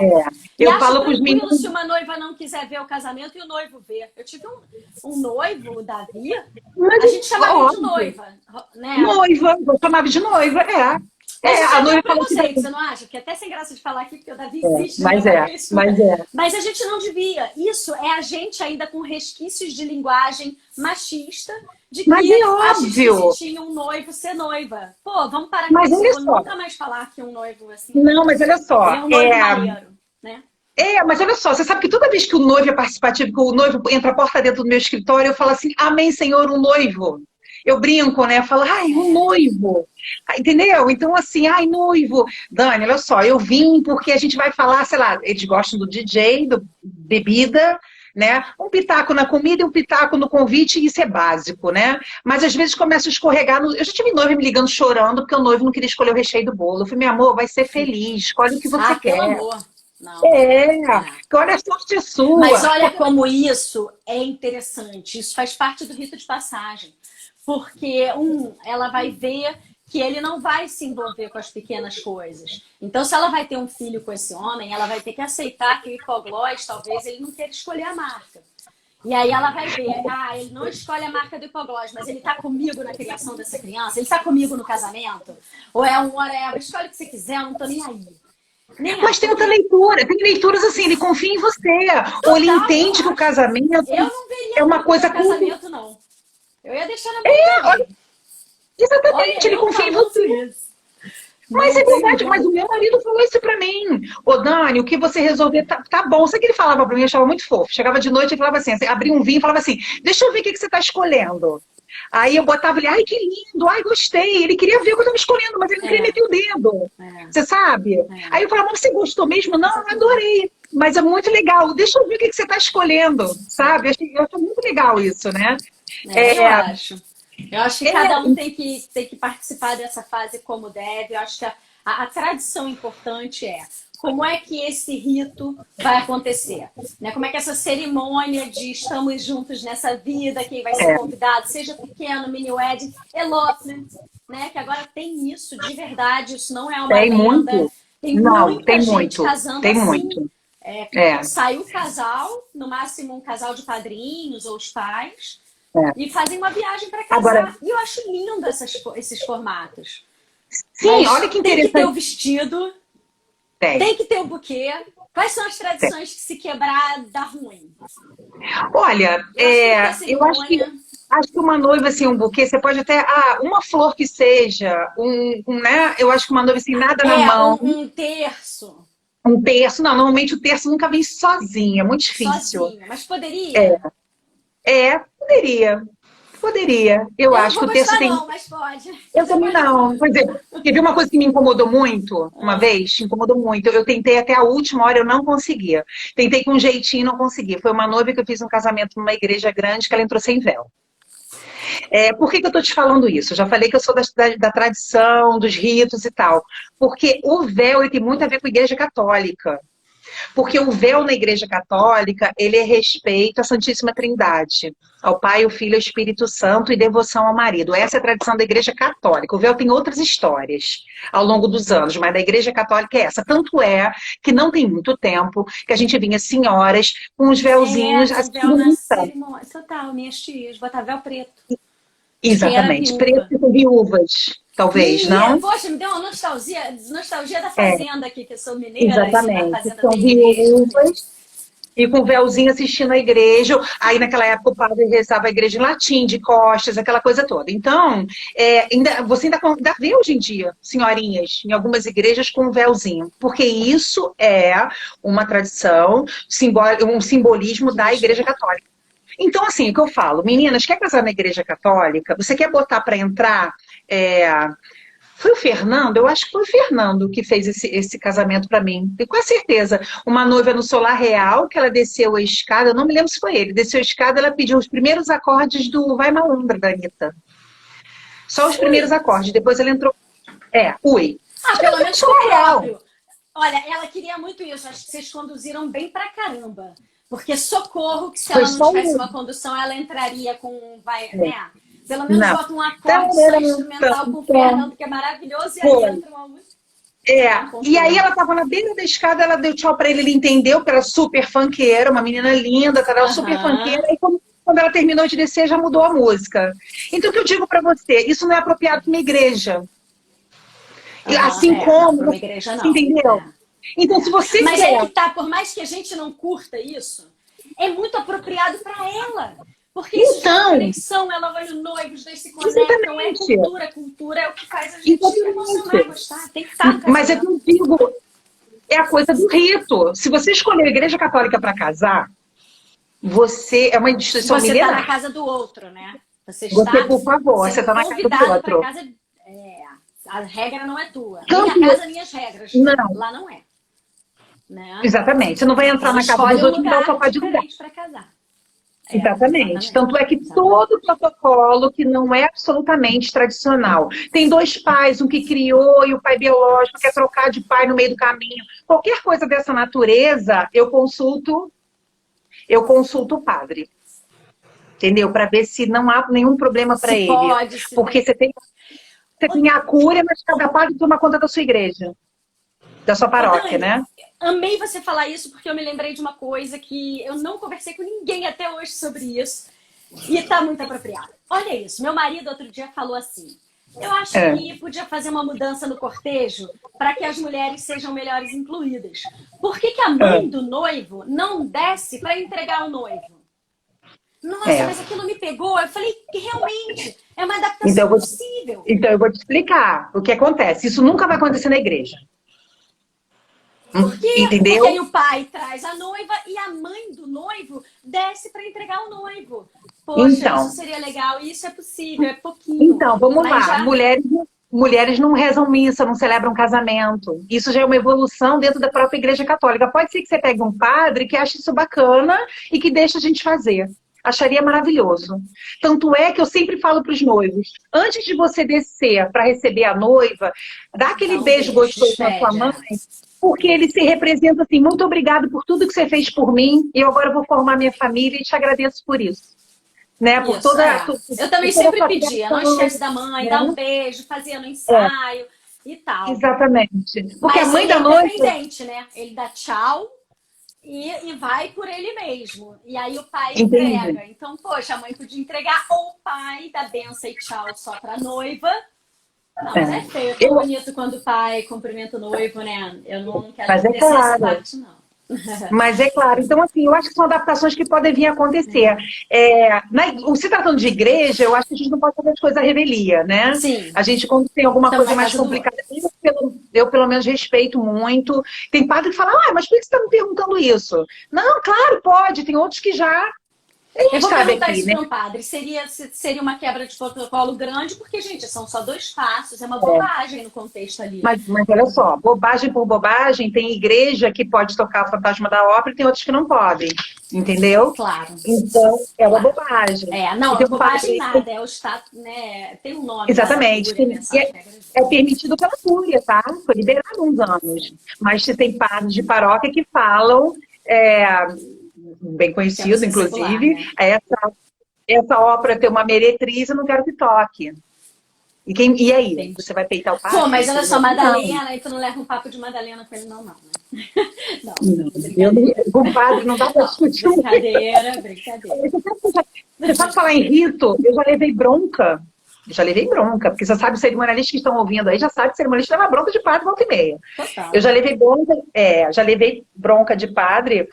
Eu falo com os meninos... se uma noiva não quiser ver o casamento e o noivo ver. Eu tive um noivo, o Davi, a gente chamava de noiva. Né? Noiva, eu chamava de noiva, a noiva falou que você não acha? Que é até sem graça de falar aqui, porque o Davi existe. Mas a gente não devia. Isso é a gente ainda com resquícios de linguagem machista, de que óbvio. Se tinha um noivo ser noiva. Pô, vamos parar com isso. Eu nunca mais falar que um noivo assim. Não, mas olha só. É um noivo maneiro, né? Mas olha só, você sabe que toda vez que o noivo é participativo, que o noivo entra a porta dentro do meu escritório, eu falo assim, amém, Senhor, um noivo. Eu brinco, né? Eu falo, ai, um noivo. Entendeu? Então, assim, ai, noivo. Dani, olha só, eu vim porque a gente vai falar, sei lá, eles gostam do DJ, do bebida, né? Um pitaco na comida e um pitaco no convite, e isso é básico, né? Mas às vezes começa a escorregar. Eu já tive noivo me ligando chorando porque o noivo não queria escolher o recheio do bolo. Eu falei, meu amor, vai ser feliz, escolhe o que você quer. Pelo amor. Não. Que olha a sorte sua. Mas olha como isso é interessante. Isso faz parte do rito de passagem. Porque, ela vai ver que ele não vai se envolver com as pequenas coisas. Então, se ela vai ter um filho com esse homem, ela vai ter que aceitar que o hipoglós, talvez, ele não queira escolher a marca. E aí ela vai ver, ele não escolhe a marca do hipoglós, mas ele está comigo na criação dessa criança, ele está comigo no casamento, ou é um whatever, escolhe o que você quiser, eu não tô nem aí. Mas tem outra leitura, tem leituras assim, ele confia em você, ou ele entende que o casamento é uma coisa... casamento, não. Eu ia deixar na minha exatamente, ele confia em você. Mas é verdade, mas o meu marido falou isso pra mim. Ô, Dani, o que você resolver tá bom. Sabe o que ele falava pra mim? Eu achava muito fofo. Chegava de noite e falava assim, abria um vinho e falava assim, deixa eu ver o que você tá escolhendo. Aí eu botava ele, ai, que lindo, ai, gostei. Ele queria ver o que eu estava escolhendo, mas ele não queria meter o dedo. É, Você sabe? é, Aí eu falava, mas você gostou mesmo? Não, eu exatamente. adorei. Mas é muito legal. Deixa eu ver o que que você está escolhendo, sabe? Eu acho muito legal isso, né? É, eu É, acho. Eu acho que é, cada um tem que participar dessa fase como deve. Eu acho que a tradição importante é como é que esse rito vai acontecer, né? Como é que essa cerimônia de estamos juntos nessa vida, quem vai ser é, convidado, seja pequeno, mini wedding, elopement, né? Que agora tem isso de verdade, isso não é uma tem lenda. muito. Tem Não, muita tem gente muito. casando Tem assim. muito. É, É, sai o casal, no máximo um casal de padrinhos ou os pais, é. e fazem uma viagem para Agora, casar. E eu acho lindo esses formatos. sim, olha Mas que tem que ter interessante. o vestido, Tem, tem que ter o buquê. Quais são as tem. tradições que se quebrar dá ruim? Olha, Eu acho que tem que ter a eu cerimônia. acho que uma noiva, assim, um buquê, você pode até, uma flor que seja, né? Eu acho que uma noiva, assim, nada na É, mão, um terço um terço. Não, normalmente o terço nunca vem sozinho, é muito difícil. sozinho. Mas poderia? Poderia, poderia. Eu Eu não acho que vou o terço gostar, tem. não, mas pode. Eu Você também pode não. pôr. Por exemplo, teve uma coisa que me incomodou muito, uma Ah, vez, me incomodou muito. Eu tentei até a última hora, eu não conseguia. Tentei com um jeitinho, não consegui. Foi uma noiva que eu fiz um casamento numa igreja grande que ela entrou sem véu. Por que que eu estou te falando isso? Eu já falei que eu sou da tradição, dos ritos e tal. Porque o véu ele tem muito a ver com a igreja católica. Porque o véu na Igreja Católica, ele é respeito à Santíssima Trindade, ao Pai, ao Filho e ao Espírito Santo e devoção ao marido. Essa é a tradição da Igreja Católica. O véu tem outras histórias ao longo dos anos, mas da Igreja Católica é essa. Tanto é que não tem muito tempo que a gente vinha senhoras com os véuzinhos com assim, véu na bonita. cerimônia. Total, minhas tias, botar véu preto. De quem era Exatamente. Preto viúva. e com viúvas, talvez, não? Poxa, me deu uma nostalgia da É, fazenda aqui, que eu sou mineira e na exatamente. fazenda São tem igreja também. viúvas. E com o véuzinho assistindo a igreja. Aí, naquela época, o padre rezava a igreja em latim, de costas, aquela coisa toda. Então, você ainda vê hoje em dia senhorinhas em algumas igrejas com um véuzinho, porque isso é uma tradição, um simbolismo da Igreja Católica. Então, assim, o que eu falo, meninas, quer casar na Igreja Católica? Você quer botar para entrar? é, Foi o Fernando? Eu acho que foi o Fernando que fez esse casamento para mim. Tenho quase certeza. Uma noiva no Solar Real, que ela desceu a escada, eu não me lembro se foi ele. Desceu a escada, ela pediu os primeiros acordes do Vai Malandra da Anitta. Só os primeiros Ui! acordes. Depois ela entrou. Ui. Ah, Ela pelo foi no menos com o Solar Real. próprio. Olha, ela queria muito isso. Acho que vocês conduziram bem pra caramba. Porque socorro que se Foi ela não só tivesse um. uma condução, ela entraria com, né? Pelo menos Não. bota um acorde só instrumental com o Fernando, que é maravilhoso, e aí Foi. entra uma música. Não, E aí concordo. ela tava na beira da escada, ela deu tchau pra ele, ele entendeu que era super funkeira, uma menina linda, ela era super funkeira, Aham. e quando ela terminou de descer, já mudou a música. Então, o que eu digo pra você, isso não é apropriado para uma igreja. E Aham. assim É, não, como, para uma igreja não. entendeu? Então, se É. você Mas aí que quer, tá, por mais que a gente não curta isso, é muito apropriado para ela. Porque isso gera então, conexão, ela vai no noivo, os dois se conectam, exatamente, cultura é o que faz a gente emocionar, exatamente. gostar. Tem que estar no Mas é que casamento. eu digo, é a coisa do rito. Se você escolher a igreja católica para casar, você é uma instituição Você está na milenar. casa do outro, né? Você Você, está por favor, você sendo está na casa do convidado para outro. casa. A regra não é tua. Minha Campo, casa, minhas regras. não. Lá não é. Né? Exatamente. Você não vai entrar Então na casa escolhe dos um outros e me dar o lugar sofá de lugar. diferente para casar. Exatamente. Tanto Exatamente. é que Exatamente. todo protocolo que não é absolutamente tradicional. Tem dois pais, um que criou e o pai biológico quer trocar de pai no meio do caminho. Qualquer coisa dessa natureza, eu consulto o padre. Entendeu? Para ver se não há nenhum problema para Se ele. pode, se Porque tem. você tem a cura, mas cada padre toma conta da sua igreja, da sua Ô, paróquia, Dani, né? amei você falar isso porque eu me lembrei de uma coisa que eu não conversei com ninguém até hoje sobre isso e tá muito apropriado. Olha isso, meu marido outro dia falou assim: eu acho É. que podia fazer uma mudança no cortejo para que as mulheres sejam melhores incluídas. Por que a É. mãe do noivo não desce para entregar o noivo? Nossa, É. mas aquilo me pegou. Eu falei que realmente é uma Então, adaptação possível. eu vou te explicar o que acontece. Isso nunca vai acontecer na igreja. Por quê? Entendeu? Porque aí o pai traz a noiva e a mãe do noivo desce para entregar o noivo. Poxa, isso Então, seria legal e isso é possível, é pouquinho. então, vamos Mas lá. já. Mulheres não rezam missa, não celebram casamento. Isso já é uma evolução dentro da própria Igreja Católica. Pode ser que você pegue um padre que ache isso bacana e que deixe a gente fazer. Acharia maravilhoso. Tanto é que eu sempre falo para os noivos, antes de você descer para receber a noiva, dá Dá aquele um beijo beijo, gostoso na sua despede. mãe, porque ele se representa assim, muito obrigado por tudo que você fez por mim, e eu agora vou formar minha família e te agradeço por isso. Né? Por Isso, toda, é. Eu também por toda a sempre sua pedia, não atenção, esquece da mãe, dá um né? beijo, fazia no É, ensaio e tal. exatamente. Porque a Mas mãe ele é da noiva, independente, né? Ele dá tchau e vai por ele mesmo. E aí o pai entende? entrega. Então, poxa, a mãe podia entregar ou o pai dá benção e tchau só pra noiva. Não, mas é É. feio, é tão Eu, bonito quando o pai cumprimenta o noivo, né? Eu não quero mas é descer essa claro. parte, não. Mas é claro, então assim, eu acho que são adaptações que podem vir a acontecer. Se tratando de igreja, eu acho que a gente não pode fazer as coisas à revelia, né? Sim, A gente, quando tem alguma estamos coisa na mais casa do outro. complicada, eu pelo menos respeito muito. Tem padre que fala, mas por que você está me perguntando isso? Não, claro, pode, tem outros que já. A Eu gente vou sabe perguntar aqui, isso né? para um padre. Seria uma quebra de protocolo grande, porque, gente, são só 2 passos, é uma bobagem no contexto ali. Mas olha só, bobagem por bobagem, tem igreja que pode tocar o fantasma da ópera e tem outros que não podem, entendeu? Claro, Então, é uma claro. bobagem. É, E não, tem um bobagem padre, nada, é o status, né? Tem um nome lá da exatamente, cura, é e mensagem regra. é permitido pela Cúria, tá? Foi liberado há uns anos. Mas se tem padres de paróquia que falam, é, bem Que é no conhecido, secular, inclusive, né? essa ópera tem uma meretriz, eu não quero que toque. E aí? Entendi. Você vai peitar o Pô, padre? mas olha só, Não. Madalena, e tu não leva um papo de Madalena com ele, não, não, né? Não, Não, brincadeira. com padre não dá para Não, discutir muito. brincadeira, brincadeira. Você sabe falar em rito? Eu já levei bronca. Eu já levei bronca, porque você sabe, os cerimonialistas que estão ouvindo aí já sabe que cerimonialista leva bronca de padre volta e meia. Eu Total. já levei bronca de padre,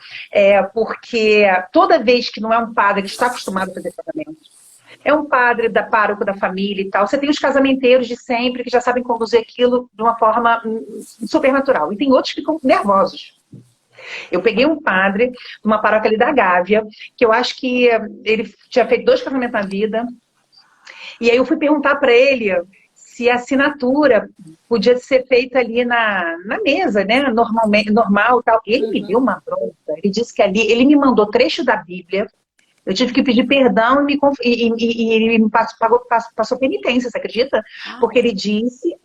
porque toda vez que não é um padre que está acostumado a fazer casamento, é um padre da pároco da família e tal, você tem os casamenteiros de sempre que já sabem conduzir aquilo de uma forma super natural. E tem outros que ficam nervosos. Eu peguei um padre de uma paróquia ali da Gávea, que eu acho que ele tinha feito 2 casamentos na vida, e aí eu fui perguntar para ele se a assinatura podia ser feita ali na mesa, né? Normalmente, normal e tal. Ele me deu Uhum. uma bronca. Ele disse que ali, ele me mandou trecho da Bíblia. Eu tive que pedir perdão e ele me passou penitência, você acredita? Ah, Porque ele disse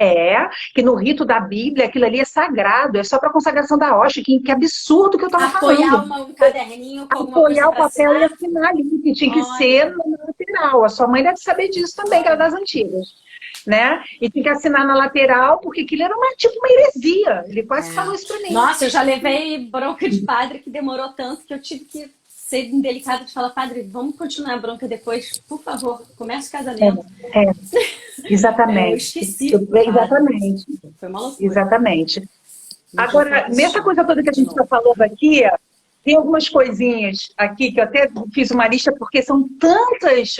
que no rito da Bíblia aquilo ali é sagrado, é só para consagração da hóstia. Que absurdo que eu estava apoiar falando. um caderninho com alguma coisa Apoiar o para papel e assinar? assinar ali, que tinha que ser Olha, na lateral. A sua mãe deve saber disso também, que era olha. das antigas. Né? E tinha que assinar na lateral, porque aquilo era tipo uma heresia. Ele quase falou É. isso para mim. Nossa, eu já levei bronca de padre que demorou tanto que eu tive que ser indelicada de falar, padre, vamos continuar a bronca depois, por favor, comece o casamento. É, é, Eu exatamente. esqueci, claro. Exatamente. Foi uma loucura. Exatamente. Um dia foi Agora, nessa destino. coisa toda que a De gente está novo. falando aqui, tem algumas coisinhas aqui que eu até fiz uma lista, porque são tantas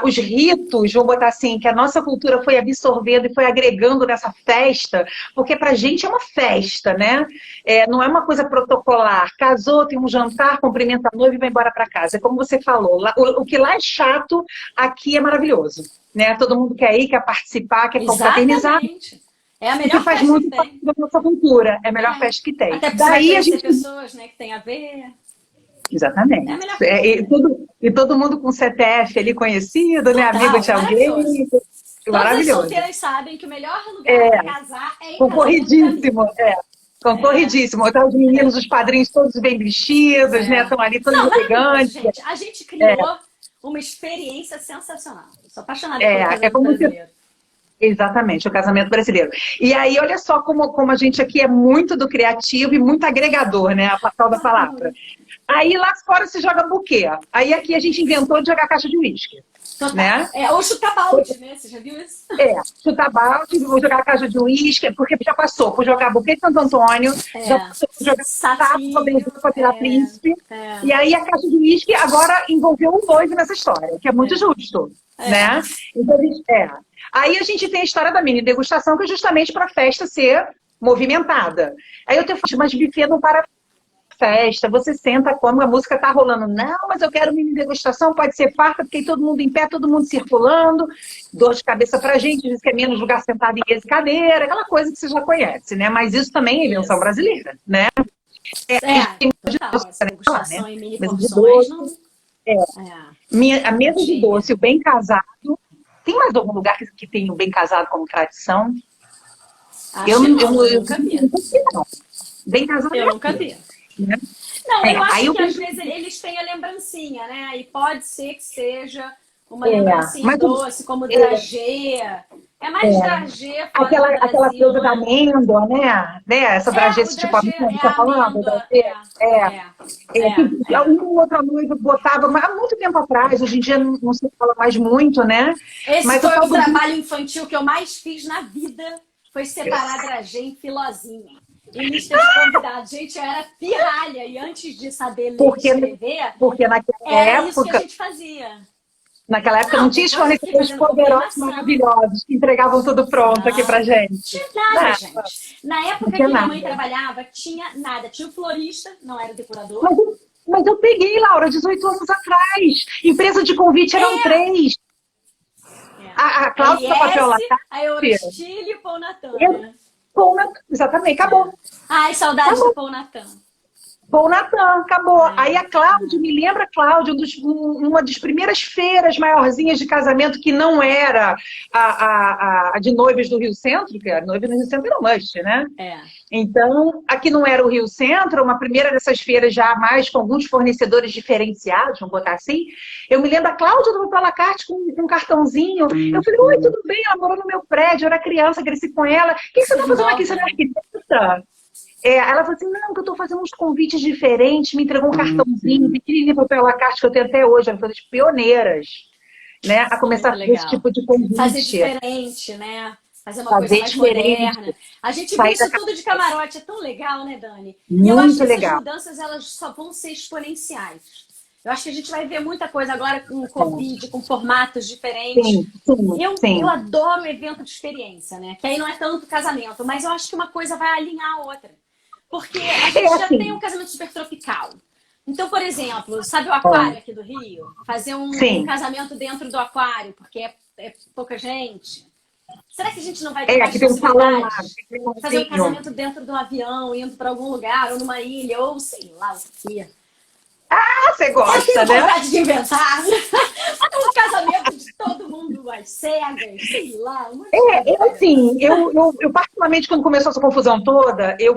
os ritos, vou botar assim, que a nossa cultura foi absorvendo e foi agregando nessa festa, porque pra gente é uma festa, né? Não é uma coisa protocolar. Casou, tem um jantar, cumprimenta a noiva e vai embora para casa. É como você falou, o que lá é chato, aqui é maravilhoso. Né? Todo mundo quer ir, quer participar, quer confraternizar. Exatamente. É a E que melhor faz festa que muito parte tem. da nossa cultura. É a melhor É. festa que tem. Até porque você vai Daí a conhecer gente. pessoas, né, que tem a ver. É a Exatamente. melhor festa que tem. E todo mundo com CPF ali conhecido, né? Amigo Total, de é maravilhoso. alguém. Todas as Maravilhoso. solteiras sabem que o melhor lugar para casar é em casamento de Concorridíssimo, amigo. É, Concorridíssimo. Então, os meninos, os padrinhos todos bem vestidos, né? é. Estão ali todos Não, maravilhoso, elegantes. gente. A gente criou uma experiência sensacional. Eu sou apaixonada pelo É casamento como se brasileiro. Exatamente, o casamento brasileiro. E aí, olha só como a gente aqui é muito do criativo e muito agregador, né? A tal da palavra. Aí lá fora se joga buquê. Aí aqui a gente inventou de jogar caixa de uísque, Total. né? Ou chutar balde, né? Você já viu isso? Chutar balde, vou jogar caixa de uísque, porque já passou por jogar buquê de Santo Antônio, já É. passou por jogar taça Safio. para virar príncipe. É. E aí a caixa de uísque agora envolveu o noivo nessa história, que é muito justo, É. né? Então, Aí a gente tem a história da mini degustação, que é justamente para a festa ser movimentada. Aí eu tenho mas buffet não para festa, você senta, come, a música tá rolando. Não, mas eu quero mini degustação, pode ser farta, porque todo mundo em pé, todo mundo circulando, dor de cabeça pra gente, diz que é menos lugar sentado em mesa e cadeira, aquela coisa que você já conhece, né? Mas isso também é invenção Isso. brasileira, né? De Total. doce, Essa falar, né? degustação em mini Mesa de porções não. doce, a Não mesa de tinha. doce, o bem casado. Tem mais algum lugar que tem o bem casado como tradição? Acho que não, eu nunca vi. Nunca vi, não. Bem casado Eu é nunca aqui, vi. né? Não, eu Aí acho eu que às penso, vezes eles têm a lembrancinha, né? E pode ser que seja uma é, lembrancinha mas doce, como é, dragê. É mais dragê fora do aquela Brasil, coisa não da é? amêndoa, né? Essa dragê, É, o esse tipo dragê amêndoa, é tá a falando? amêndoa. Dragê? É. Uma outra noiva botava, mas há muito tempo atrás, hoje em dia não se fala mais muito, né? Esse Mas o foi tal o do trabalho infantil que eu mais fiz na vida, foi separar dragê em filozinho. E lista de convidados. Gente, eu era pirralha e antes de saber ler e porque, escrever, porque era isso que a gente fazia. naquela época não Não, tinha os depois eu fui fornecedores fazendo poderosos, confirmação. maravilhosos, que entregavam tudo pronto aqui Não, pra gente. tinha nada, Não, gente. Na não época tinha que minha mãe nada. trabalhava, tinha nada. Tinha o florista, não era o decorador. Mas, mas eu peguei, Laura, 18 anos atrás. Empresa de convite eram É, três. A a Cláudia do Papel LS, Latte, a Eurostile e o Paul Natan, eu, né? exatamente, É. acabou. Ai, saudade do Acabou. Paul Natan. Bom, Natan, acabou. Aí a Cláudia, É. me lembra, Cláudia, uma das primeiras feiras maiorzinhas de casamento que não era a de noivas do Rio Centro, que a noiva no Rio Centro era um must, né? É. Então, aqui não era o Rio Centro, uma primeira dessas feiras já mais com alguns fornecedores diferenciados, vamos botar assim. Eu me lembro da Cláudia do Papel Lacarte com um cartãozinho. Eu falei, oi, tudo bem? Ela morou no meu prédio, eu era criança, cresci com ela. O que você está fazendo aqui? Você Nova, não é né? arquiteta? Ela falou assim, não, que eu estou fazendo uns convites diferentes, me entregou um cartãozinho, pequenininho, papel lacarte que eu tenho até hoje, ela foi das pioneiras, né, a começar Muito a fazer esse legal. tipo de Fazer convite, diferente, né? Fazer uma coisa fazer mais diferente, moderna. A gente viu sair da isso tudo de camarote, é tão legal, né, Dani? E eu acho que muito essas legal. mudanças elas só vão ser exponenciais. Eu acho que a gente vai ver muita coisa agora com o Covid, com formatos diferentes. Sim, sim, Eu sim. adoro evento de experiência, né? Que aí não é tanto casamento, mas eu acho que uma coisa vai alinhar a outra. Porque a É gente já tem assim, um casamento super tropical. Então, por exemplo, sabe o aquário aqui do Rio? Fazer um sim. casamento dentro do aquário, porque é pouca gente. Será que a gente não vai ter mais Aqui tem um salão lá, facilidades? tem um Fazer um salãozinho. casamento dentro do avião, indo para algum lugar, ou numa ilha, ou sei lá o quê. Ah, você Eu tenho gosta, né? vontade de inventar um casamento de todo mundo às cegas, sei lá, um monte de coisa Eu pra inventar. assim, eu particularmente, quando começou essa confusão toda, eu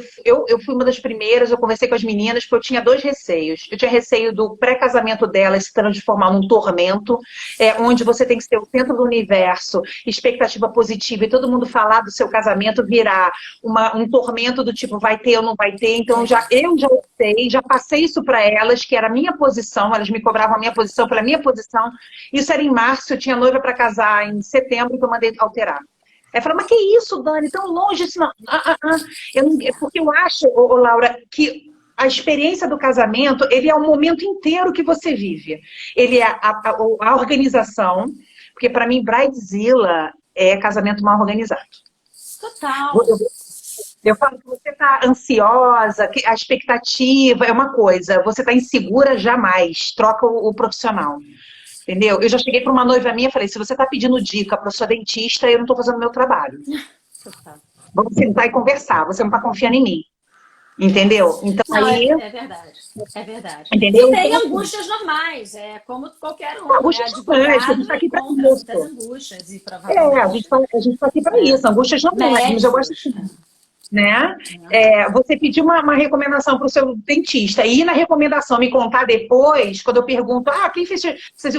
fui uma das primeiras, eu conversei com as meninas, porque eu tinha dois receios. Eu tinha receio do pré-casamento delas se transformar num tormento, onde você tem que ser o centro do universo, expectativa positiva, e todo mundo falar do seu casamento virar um tormento do tipo, vai ter ou não vai ter. Então, eu já sei, já passei isso para elas, que era a minha posição, elas me cobravam a minha posição pela minha posição. Isso era em março, eu tinha noiva para casar em setembro, que eu mandei alterar. Aí fala, mas que isso, Dani, tão longe assim, não. Porque eu acho, Laura, que a experiência do casamento, ele é o momento inteiro que você vive. Ele é a organização, porque para mim, Bridezilla é casamento mal organizado. Total. Eu falo que você está ansiosa, que a expectativa é uma coisa, você está insegura, jamais. Troca o profissional. Entendeu? Eu já cheguei para uma noiva minha e falei, se você está pedindo dica para sua dentista, eu não estou fazendo o meu trabalho. Total. Vamos sentar e conversar, você não está confiando em mim. Entendeu? Então Não, aí, é verdade. É verdade. E entendeu? tem Então, assim, angústias normais, é como qualquer um, né? angústias normais, que a gente Advogado está aqui para encontra muitas isso. angústias e A gente provavelmente, está aqui para né? isso, angústias normais, mas eu gosto Médicos. assim. Né? Né? Você pedir uma recomendação para o seu dentista e ir na recomendação me contar depois, quando eu pergunto, quem fez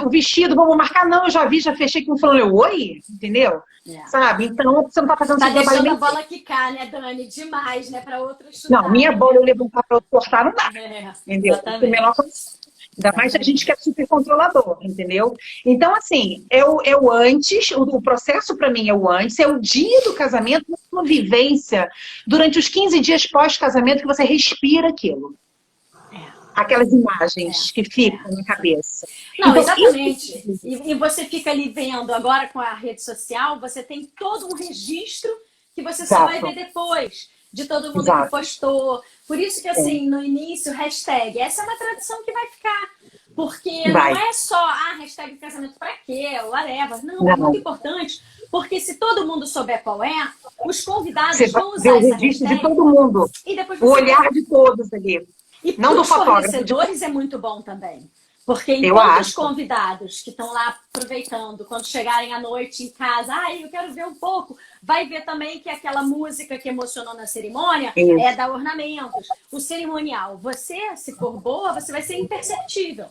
o vestido, vamos marcar? Não, eu já vi, já fechei com fulano, oi, entendeu? É. Sabe? Então, você não está fazendo Tá seu trabalho deixando a nem... bola quicar, né, Dani? Demais, né? Para outros Não, minha chutarem, bola eu né? levantar para outro cortar não dá, entendeu? Isso é menor Exatamente. Ainda mais se a gente Exatamente. que é super controlador, entendeu? Então, assim, é o antes, o processo para mim é o antes, é o dia do casamento, uma vivência durante os 15 dias pós-casamento que você respira aquilo. Aquelas imagens que ficam na cabeça. Não, Então, exatamente. E você fica ali vendo, agora com a rede social, você tem todo um registro que você só vai exato. ver depois. de todo mundo que Exato. postou. Por isso que, É. assim, no início, hashtag, essa é uma tradição que vai ficar. Porque não Vai. é só, hashtag casamento pra quê, whatever. Não, é muito Não. importante, porque se todo mundo souber qual é, os Você convidados vai vão ver usar o essa registro de hashtag todo mundo, e depois o você vai. olhar de todos ali. E Não para do os fotógrafo, de fornecedores é muito bom também. Porque eu enquanto os acho. convidados que estão lá aproveitando, quando chegarem à noite em casa, eu quero ver um pouco, vai ver também que aquela música que emocionou na cerimônia é Isso. da Ornamentos. O cerimonial, você, se for boa, você vai ser imperceptível.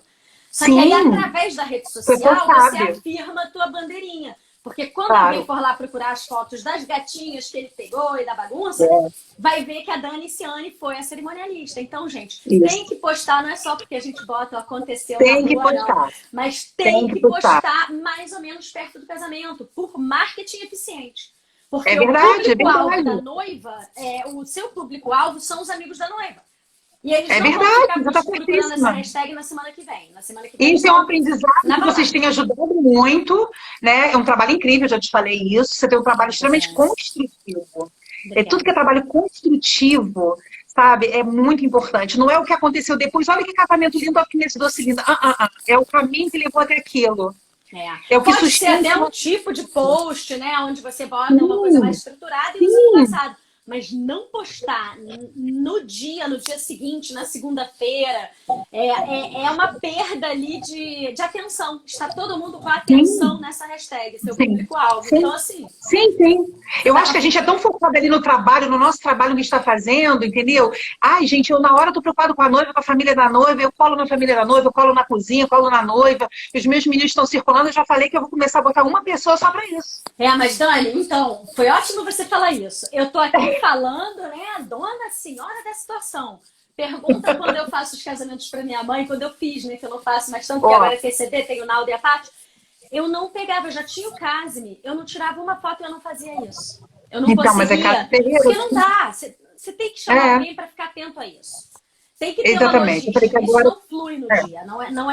Só que aí, Sim, através da rede o pessoal social, você sabe. afirma a tua bandeirinha. Porque quando alguém Claro. for lá procurar as fotos das gatinhas que ele pegou e da bagunça, É, vai ver que a Dani Ciani foi a cerimonialista. Então, gente, tem isso. que postar, não é só porque a gente bota o aconteceu na Tem que rua, não. postar. Mas Tem tem que que postar. postar mais ou menos perto do casamento, por marketing eficiente. É Porque o verdade, é público-alvo da verdade. noiva, o seu público-alvo são os amigos da noiva. E eles É não vão verdade, ficar você está procurando essa certíssima. hashtag na semana que vem. Na semana que vem eles Isso é um estão aprendizado na que vocês balada. têm ajudado muito, né? É um trabalho incrível, eu já te falei isso. Você tem um trabalho Pois extremamente é. construtivo. É tudo que é Obrigada. trabalho construtivo, sabe? É muito importante. Não é o que aconteceu depois. Olha que casamento lindo, olha que nesse doce lindo. É o caminho que levou até aquilo. É. É o que Pode ser sustenta até o um nosso. tipo de post, né? Onde você bota uma coisa mais Sim, estruturada e usa no sim, passado. Mas não postar no dia seguinte, na segunda-feira, é uma perda ali de atenção. Está todo mundo com a atenção sim, nessa hashtag, seu sim, público-alvo. Então, sim. assim, Sim, sim. você Eu vai acho lá. que a gente é tão focado ali no trabalho, no nosso trabalho que está fazendo, entendeu? Ai, gente, eu na hora tô preocupado com a noiva, com a família da noiva, eu colo na família da noiva, eu colo na cozinha, eu colo na noiva, os meus meninos estão circulando, eu já falei que eu vou começar a botar uma pessoa só para isso. Mas Dani, então, foi ótimo você falar isso. Eu tô aqui falando, né, a dona senhora da situação. Pergunta quando eu faço os casamentos para minha mãe, quando eu fiz, né, que eu não faço mais tanto, porque Ó, agora é TCD, tem o Naldo e a Paty. Eu não pegava, eu já tinha o Casme, eu não tirava uma foto e eu não fazia isso. Eu não então, mas é casa conseguia, porque terreiro. não dá. Você tem que chamar É, alguém para ficar atento a isso. Tem que ter uma exatamente. Eu falei que logística. Isso agora não flui no é, dia. Não é não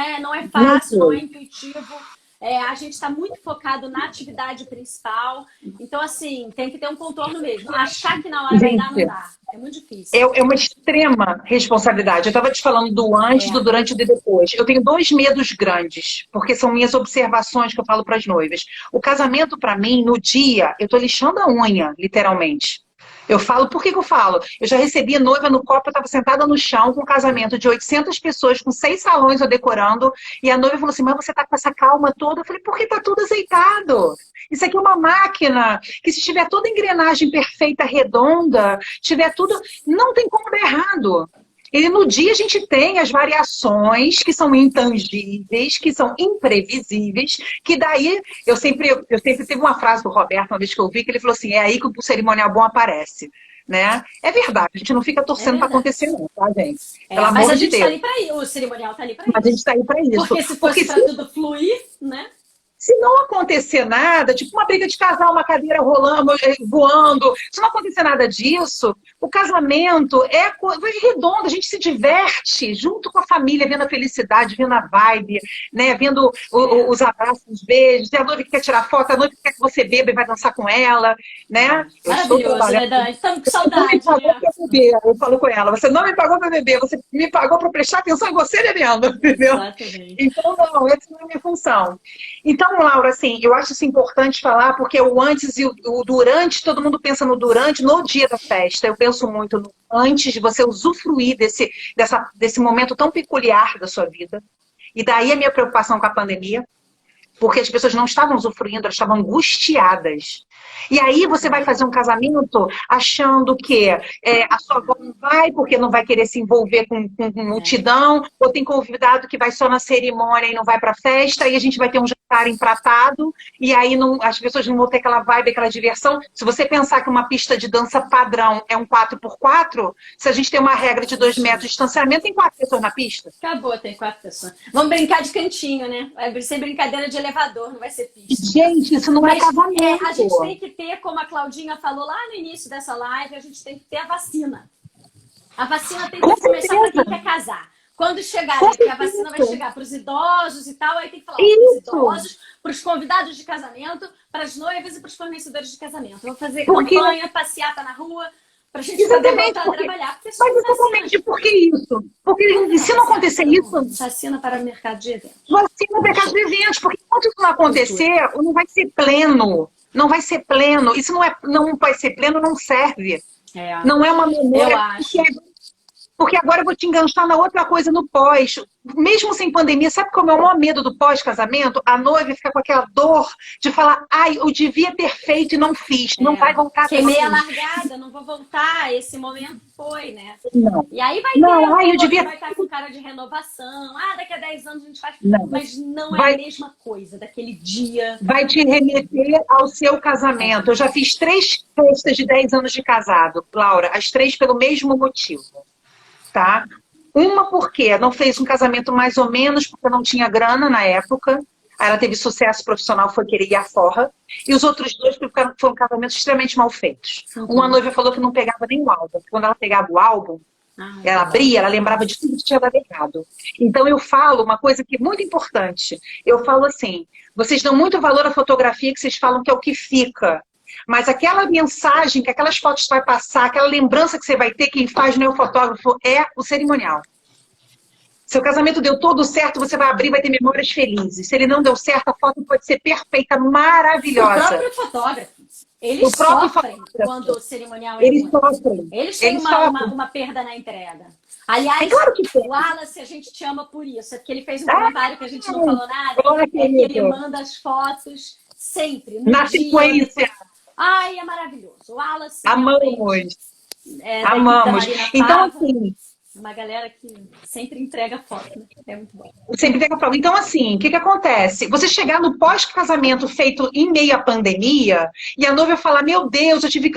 fácil, não é foi. intuitivo. A gente está muito focado na atividade principal. Então, assim, tem que ter um contorno mesmo. Achar que na hora vai dar, não Gente, dá. É muito difícil. é uma extrema responsabilidade. Eu estava te falando do antes, do É. durante e do depois. Eu tenho dois medos grandes, porque são minhas observações que eu falo para as noivas. O casamento, para mim, no dia, eu estou lixando a unha, literalmente. Eu falo, por que que eu falo? Eu já recebi noiva no copo, eu estava sentada no chão com um casamento de 800 pessoas, com 6 salões eu decorando, e a noiva falou assim, mas você tá com essa calma toda? Eu falei, porque tá tudo azeitado. Isso aqui é uma máquina que se tiver toda a engrenagem perfeita, redonda, tiver tudo, não tem como dar errado. E no dia a gente tem as variações que são intangíveis, que são imprevisíveis, que daí eu sempre teve uma frase do Roberto, uma vez que eu vi, que ele falou assim, é aí que o cerimonial bom aparece. Né? É verdade, a gente não fica É torcendo para verdade. acontecer, não, tá, gente? Pelo Mas amor a de gente está Deus. ali para isso. O cerimonial está ali para Mas a gente isso. está aí para isso. Porque se Porque fosse se para tudo fluir, né? Se não acontecer nada, tipo uma briga de casal, uma cadeira rolando, voando, se não acontecer nada disso, o casamento é redondo, a gente se diverte junto com a família, vendo a felicidade, vendo a vibe, né? Vendo É. os abraços, os beijos, e a noiva que quer tirar foto, a noiva que quer que você beba e vai dançar com ela, né? Eu estou Maravilhoso, trabalhando. né, Dani? Estamos com Você não me saudade, pagou né? para beber, eu falo com ela. Você não me pagou para beber, você me pagou para prestar atenção em você bebendo, entendeu? Exatamente. Então, não, essa não é a minha função. Então, Laura, assim, eu acho isso importante falar, porque o antes e o durante, todo mundo pensa no durante, no dia da festa. Eu penso muito no antes de você usufruir desse momento tão peculiar da sua vida. E daí a minha preocupação com a pandemia, porque as pessoas não estavam usufruindo, elas estavam angustiadas. E aí você vai fazer um casamento achando que a sua avó não vai, porque não vai querer se envolver com É. multidão, ou tem convidado que vai só na cerimônia e não vai para a festa, e a gente vai ter um jantar empratado, e aí as pessoas não vão ter aquela vibe, aquela diversão. Se você pensar que uma pista de dança padrão é um 4x4, se a gente tem uma regra de 2 metros de distanciamento, tem 4 pessoas na pista. Acabou, tem 4 pessoas. Vamos brincar de cantinho, né? Vai ser brincadeira de elevador, não vai ser pista. Gente, isso não é Mas casamento. a gente tem que ter, como a Claudinha falou lá no início dessa live, a gente tem que ter a vacina. A vacina tem Com que começar para quem certeza. quer casar. Quando chegar, Com né? Porque a vacina vai certeza. chegar para os idosos e tal, aí tem que falar para os Isso. idosos, para os convidados de casamento, para as noivas e para os fornecedores de casamento. Vou fazer Porque campanha, passeata na rua, pra gente poder Exatamente, voltar a trabalhar. Porque mas somos exatamente por que isso? Porque se não acontecer isso, vacina para o mercado de eventos. vacina no mercado de eventos, porque enquanto isso não acontecer, não vai ser pleno. Não vai ser pleno. Isso não vai ser pleno, não serve. Não é uma memória. Eu acho. Porque agora eu vou te enganchar na outra coisa no pós. Mesmo sem pandemia, sabe qual é o maior medo do pós-casamento? A noiva fica com aquela dor de falar, ai, eu devia ter feito e não fiz. Não vai voltar a ter. Queimei a largada, não vou voltar. Esse momento foi, né? Não. E aí vai não, ter, eu devia... vai estar com cara de renovação. Daqui a 10 anos a gente faz. Não. Mas não é a mesma coisa daquele dia. Vai te remeter ao seu casamento. Eu já fiz 3 festas de 10 anos de casado, Laura. As 3 pelo mesmo motivo. Tá? Uma porque não fez um casamento mais ou menos, porque não tinha grana na época. Aí ela teve sucesso profissional, foi querer ir à forra. E os outros 2 foram casamentos extremamente mal feitos. Uma noiva falou que não pegava nem o álbum. Quando ela pegava o álbum, ela abria, ela lembrava de tudo que tinha dado errado. Então eu falo uma coisa que é muito importante. Eu falo assim, vocês dão muito valor à fotografia, que vocês falam que é o que fica. Mas aquela mensagem que aquelas fotos vai passar, aquela lembrança que você vai ter, quem faz não é o fotógrafo, é o cerimonial. Seu casamento deu todo certo, você vai abrir, vai ter memórias felizes. Se ele não deu certo, a foto pode ser perfeita, maravilhosa. O próprio fotógrafo. Eles sofrem quando o cerimonial é Eles ruim. sofrem. Eles têm uma perda na entrega. Aliás, claro que tem. o Wallace, a gente te ama por isso. É porque ele fez um comentário que a gente não falou nada. Que ele manda as fotos sempre. Na sequência. Ai, é maravilhoso. O Wallace. Amamos. Amamos. Então, assim... Uma galera que sempre entrega foto, né? É muito bom. Sempre entrega foto. Então, assim, o que acontece? Você chegar no pós-casamento feito em meio à pandemia e a noiva falar, meu Deus, eu tive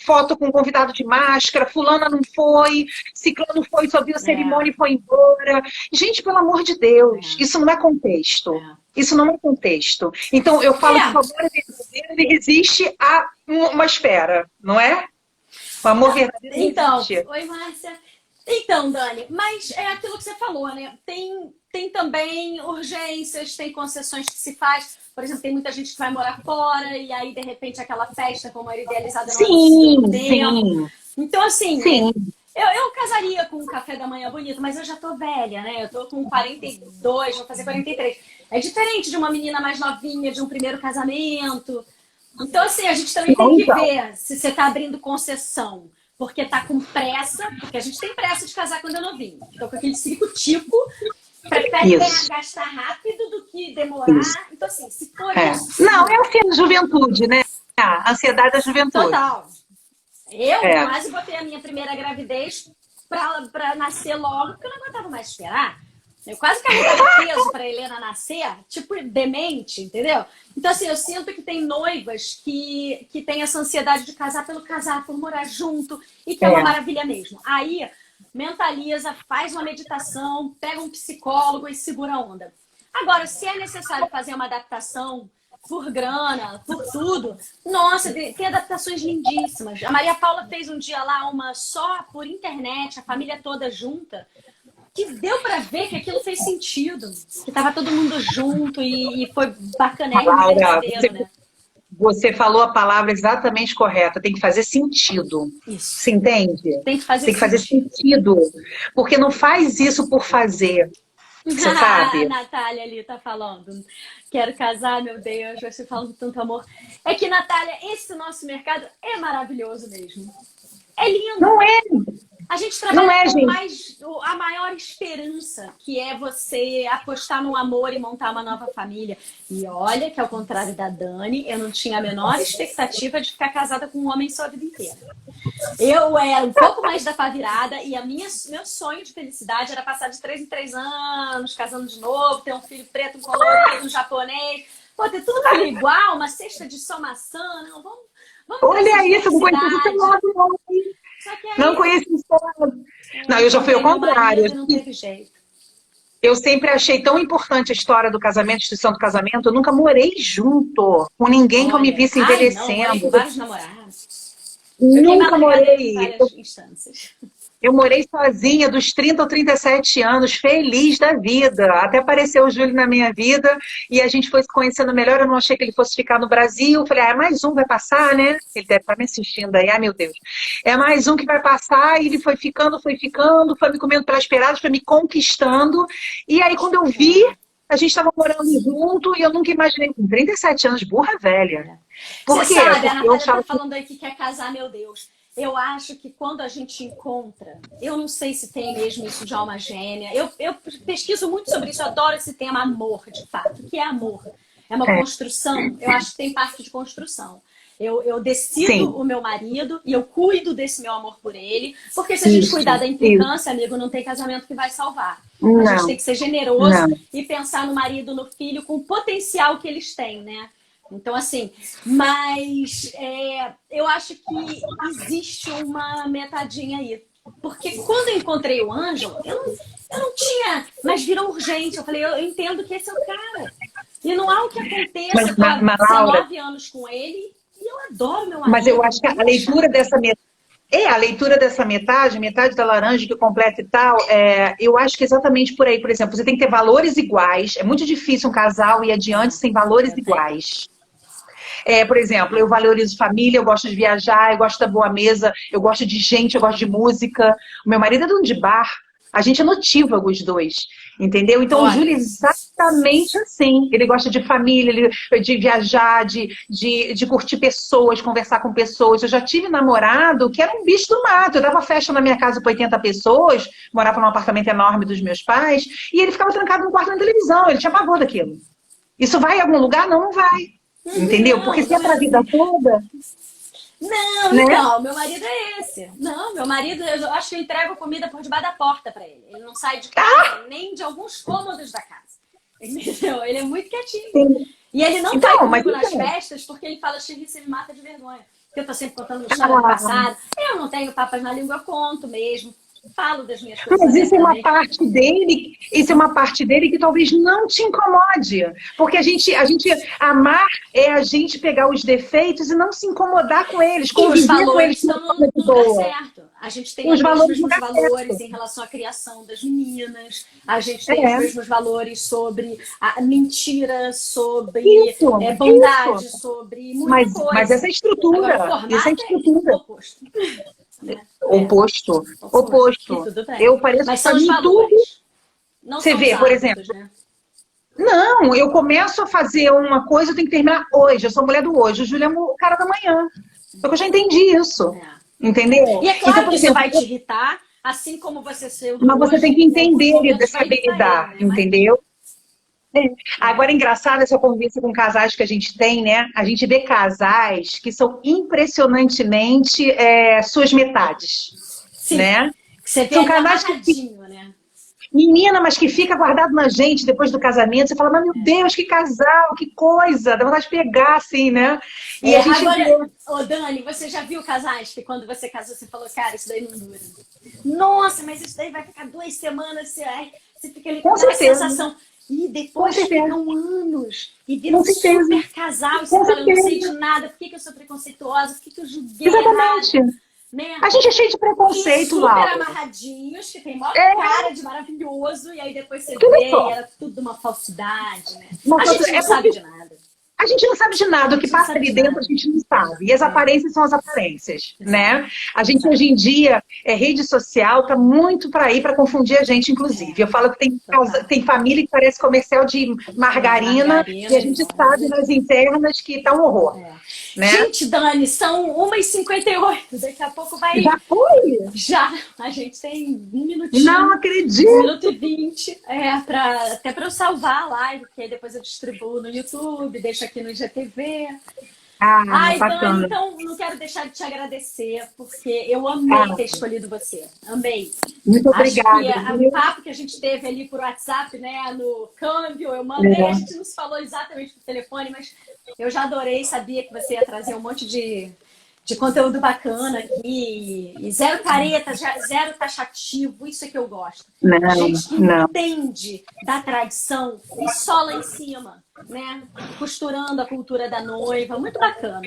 foto com um convidado de máscara, fulana não foi, ciclano foi, só viu a cerimônia e foi embora. Gente, pelo amor de Deus, isso não é contexto. Isso não é contexto. Então, eu falo que o amor verdadeiro, ele resiste a uma espera, não é? O amor verdadeiro existe. Oi, Márcia. Então, Dani, mas é aquilo que você falou, né? Tem também urgências, tem concessões que se faz. Por exemplo, tem muita gente que vai morar fora e aí, de repente, aquela festa como era idealizada não sim. Então, assim, sim. Eu casaria com um café da manhã bonito, mas eu já tô velha, né? Eu tô com 42, vou fazer 43. É diferente de uma menina mais novinha, de um primeiro casamento. Então, assim, a gente também tem que ver se você tá abrindo concessão porque tá com pressa, porque a gente tem pressa de casar quando é novinho. Então, com aquele circo-tico, prefere gastar rápido do que demorar. Isso. Então, assim, se for isso... Não, é a juventude, né? A ansiedade da juventude. Total. Eu quase botei a minha primeira gravidez pra nascer logo, porque eu não aguentava mais esperar. Eu quase carregava peso pra Helena nascer, tipo demente, entendeu? Então, assim, eu sinto que tem noivas que têm essa ansiedade de casar pelo casar, por morar junto, e que é uma maravilha mesmo. Aí, mentaliza, faz uma meditação, pega um psicólogo e segura a onda. Agora, se é necessário fazer uma adaptação por grana, por tudo, nossa, tem adaptações lindíssimas. A Maria Paula fez um dia lá uma só por internet, a família toda junta, que deu pra ver que aquilo fez sentido, que tava todo mundo junto e foi bacanérrimo verdadeiro, né? Você falou a palavra exatamente correta, tem que fazer sentido. Isso. Você entende? Tem que fazer sentido. Porque não faz isso por fazer. Você sabe? A Natália ali tá falando, quero casar, meu Deus, você fala com tanto amor. É que, Natália, esse nosso mercado é maravilhoso mesmo. É lindo. Não é? A gente trabalha com a maior esperança, que é você apostar no amor e montar uma nova família. E olha que, ao contrário da Dani, eu não tinha a menor expectativa de ficar casada com um homem só a vida inteira. Eu era um pouco mais da pá virada e meu sonho de felicidade era passar de 3 em 3 anos, casando de novo, ter um filho preto, um colorido, um japonês. Pô, ter tudo filho igual, uma cesta de só maçã. Não, vamos olha isso, não conheço esse lado, não conheço esse lado. Não, eu já fui ao contrário. Não teve jeito. Eu sempre achei tão importante a história do casamento, a instituição do casamento. Eu nunca morei junto com ninguém que eu me visse envelhecendo. Não, vários namorados. Nunca morei. Em várias instâncias. Eu morei sozinha dos 30 ou 37 anos, feliz da vida. Até apareceu o Júlio na minha vida e a gente foi se conhecendo melhor. Eu não achei que ele fosse ficar no Brasil. Falei, mais um vai passar, né? Ele deve estar me assistindo aí. Ai, meu Deus. É mais um que vai passar. E ele foi me comendo pelas beiradas, foi me conquistando. E aí, quando eu vi, a gente estava morando junto e eu nunca imaginei, com 37 anos, burra velha. Por Você quê? sabe, a Porque eu Natália tá achava que... falando aí que quer casar, meu Deus. Eu acho que quando a gente encontra, eu não sei se tem mesmo isso de alma gêmea. Eu pesquiso muito sobre isso, eu adoro esse tema amor, de fato. O que é amor? É uma construção? Eu acho que tem parte de construção. Eu decido Sim, o meu marido e eu cuido desse meu amor por ele, porque se a gente cuidar da isso. implicância, amigo, não tem casamento que vai salvar. A gente tem Não, que ser generoso não. e pensar no marido, no filho, com o potencial que eles têm, né? Então, assim, mas eu acho que existe uma metadinha aí. Porque quando eu encontrei o Ângelo, eu não tinha, mas virou urgente. Eu falei, eu entendo que esse é o cara. E não há o que aconteça, eu tô há Laura, 19 anos com ele e eu adoro meu mas eu marido, acho não que tem a que achar. leitura dessa a leitura dessa metade da laranja que completa e tal, eu acho que é exatamente por aí. Por exemplo, você tem que ter valores iguais. É muito difícil um casal ir adiante sem valores Eu tenho. iguais. Por exemplo, eu valorizo família, eu gosto de viajar, eu gosto da boa mesa, eu gosto de gente, eu gosto de música. O meu marido é dono de bar. A gente é notívago os dois, entendeu? Então o Júlio é Olha, exatamente assim. Ele gosta de família, de viajar, de curtir pessoas, conversar com pessoas. Eu já tive namorado que era um bicho do mato. Eu dava festa na minha casa para 80 pessoas, morava num apartamento enorme dos meus pais, e ele ficava trancado no quarto na televisão. Ele tinha pavor daquilo. Isso vai em algum lugar? Não, não vai. Entendeu? Porque não, se é não para é a vida assim. toda, Não, né? então, meu marido é esse. Não, meu marido, eu acho que eu entrego comida por debaixo da porta pra ele. Ele não sai de casa nem de alguns cômodos da casa. Entendeu? Ele é muito quietinho. Sim. E ele não vai Então, mas comigo nas então. festas porque ele fala, Xerri, você me mata de vergonha. Porque eu tô sempre contando uma história do passado. Eu não tenho papas na língua, eu conto mesmo. Falo das minhas coisas Mas abertamente. isso é uma parte dele que talvez não te incomode. Porque a gente amar é a gente pegar os defeitos e não se incomodar com eles, E os conviver com valores eles de estão uma forma de no lugar boa. certo. A gente tem Os ali os valores no mesmos lugar valores certo. em relação à criação das meninas, a gente tem os É, mesmos valores sobre a mentira, sobre isso, bondade, isso. sobre muita Mas essa coisa. é Agora, o estrutura, isso é formato é estrutura. oposto. Né? Oposto, Oposto. E oposto. tudo bem. Eu pareço Mas que para são os mim tudo. valores, não Você são os vê, por hábitos, exemplo, né? não, eu começo a fazer uma coisa, eu tenho que terminar hoje. Eu sou mulher do hoje. O Júlio é o cara da manhã. Só que eu já entendi isso. E Entendeu? é Então, claro por que isso exemplo, vai te irritar, assim como você ser do mas você tem hoje, que em alguns entender e momentos vai saber irritar ele, lidar, né? Mas, entendeu? é. Agora, é engraçado essa conversa com casais que a gente tem, né? A gente vê casais que são impressionantemente suas metades, Sim, né? você vê São ali casais que amarradinho, né? menina, mas que fica guardado na gente depois do casamento. Você fala, mas meu Deus, que casal, que coisa. Dá vontade de pegar, assim, né? E a gente vê. Agora, ô Dani, você já viu casais que quando você casou, você falou, cara, isso daí não dura. Nossa, mas isso daí vai ficar 2 semanas, você fica ali com Com aquela certeza, sensação. E com depois certeza, ficam anos e viram com um certeza, super casal. E você com fala, eu não sei de certeza. nada, por que, que eu sou preconceituosa, por que, que eu julguei Exatamente. errado, né? A gente é cheio de E preconceito, super Laura. amarradinhos, que tem maior É, cara de maravilhoso, e aí depois você tudo vê e só. era tudo uma falsidade, né? A Nossa, gente não é sabe porque de nada. a gente não sabe de A nada, o que gente não passa sabe ali de dentro a nada. gente não sabe. E as É, aparências são as aparências, né? exato, A gente exato. hoje em dia, rede social tá muito para ir para confundir a gente, É, inclusive. Eu falo que total. tem família que parece comercial de margarina e Margarina a e gente sabe óleo. nas internas que tá um horror, É. né? Gente, Dani, são 1h58. Daqui a pouco vai. Já foi? Já. A gente tem um Não minutinho. 1 minuto e acredito. 20. Até para eu salvar a live, porque aí depois eu distribuo no YouTube, deixo aqui no IGTV. Ah, Ai, Dani, bacana. então não quero deixar de te agradecer, porque eu amei Ah, ter escolhido você. Amei. muito Acho que obrigada, o viu? papo que a gente teve ali por WhatsApp, né, no câmbio, eu mandei, a É. gente não se falou exatamente por telefone, mas eu já adorei, sabia que você ia trazer um monte de conteúdo bacana aqui, e zero careta, zero taxativo, isso é que eu gosto. Não, Gente que não. entende da tradição e só lá em cima, né? Costurando a cultura da noiva, muito bacana.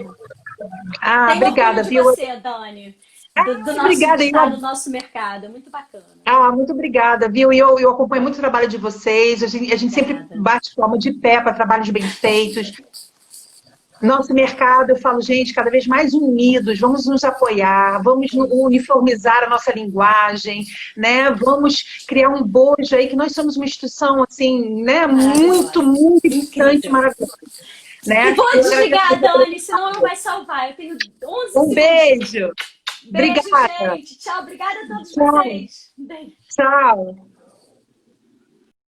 Ah, Tenho orgulho obrigada, de viu? você, Dani. do nosso, de Obrigada, estar no nosso mercado. É muito bacana. muito obrigada, viu? E eu acompanho muito o trabalho de vocês. A gente sempre Obrigada. bate palma de pé para trabalhos bem feitos. Nosso mercado, eu falo, gente, cada vez mais unidos, vamos nos apoiar, vamos uniformizar a nossa linguagem, né? Vamos criar um bojo aí, que nós somos uma instituição, assim, né? Muito, Maravilhosa. muito importante, Incrível. maravilhosa, E né? vou Eu agradeço desligar, Dani, senão não vai salvar. Eu tenho 11 um segundos. beijo. Beijo, Obrigada. gente. Tchau. Obrigada a todos Tchau. vocês. Beijo. Tchau.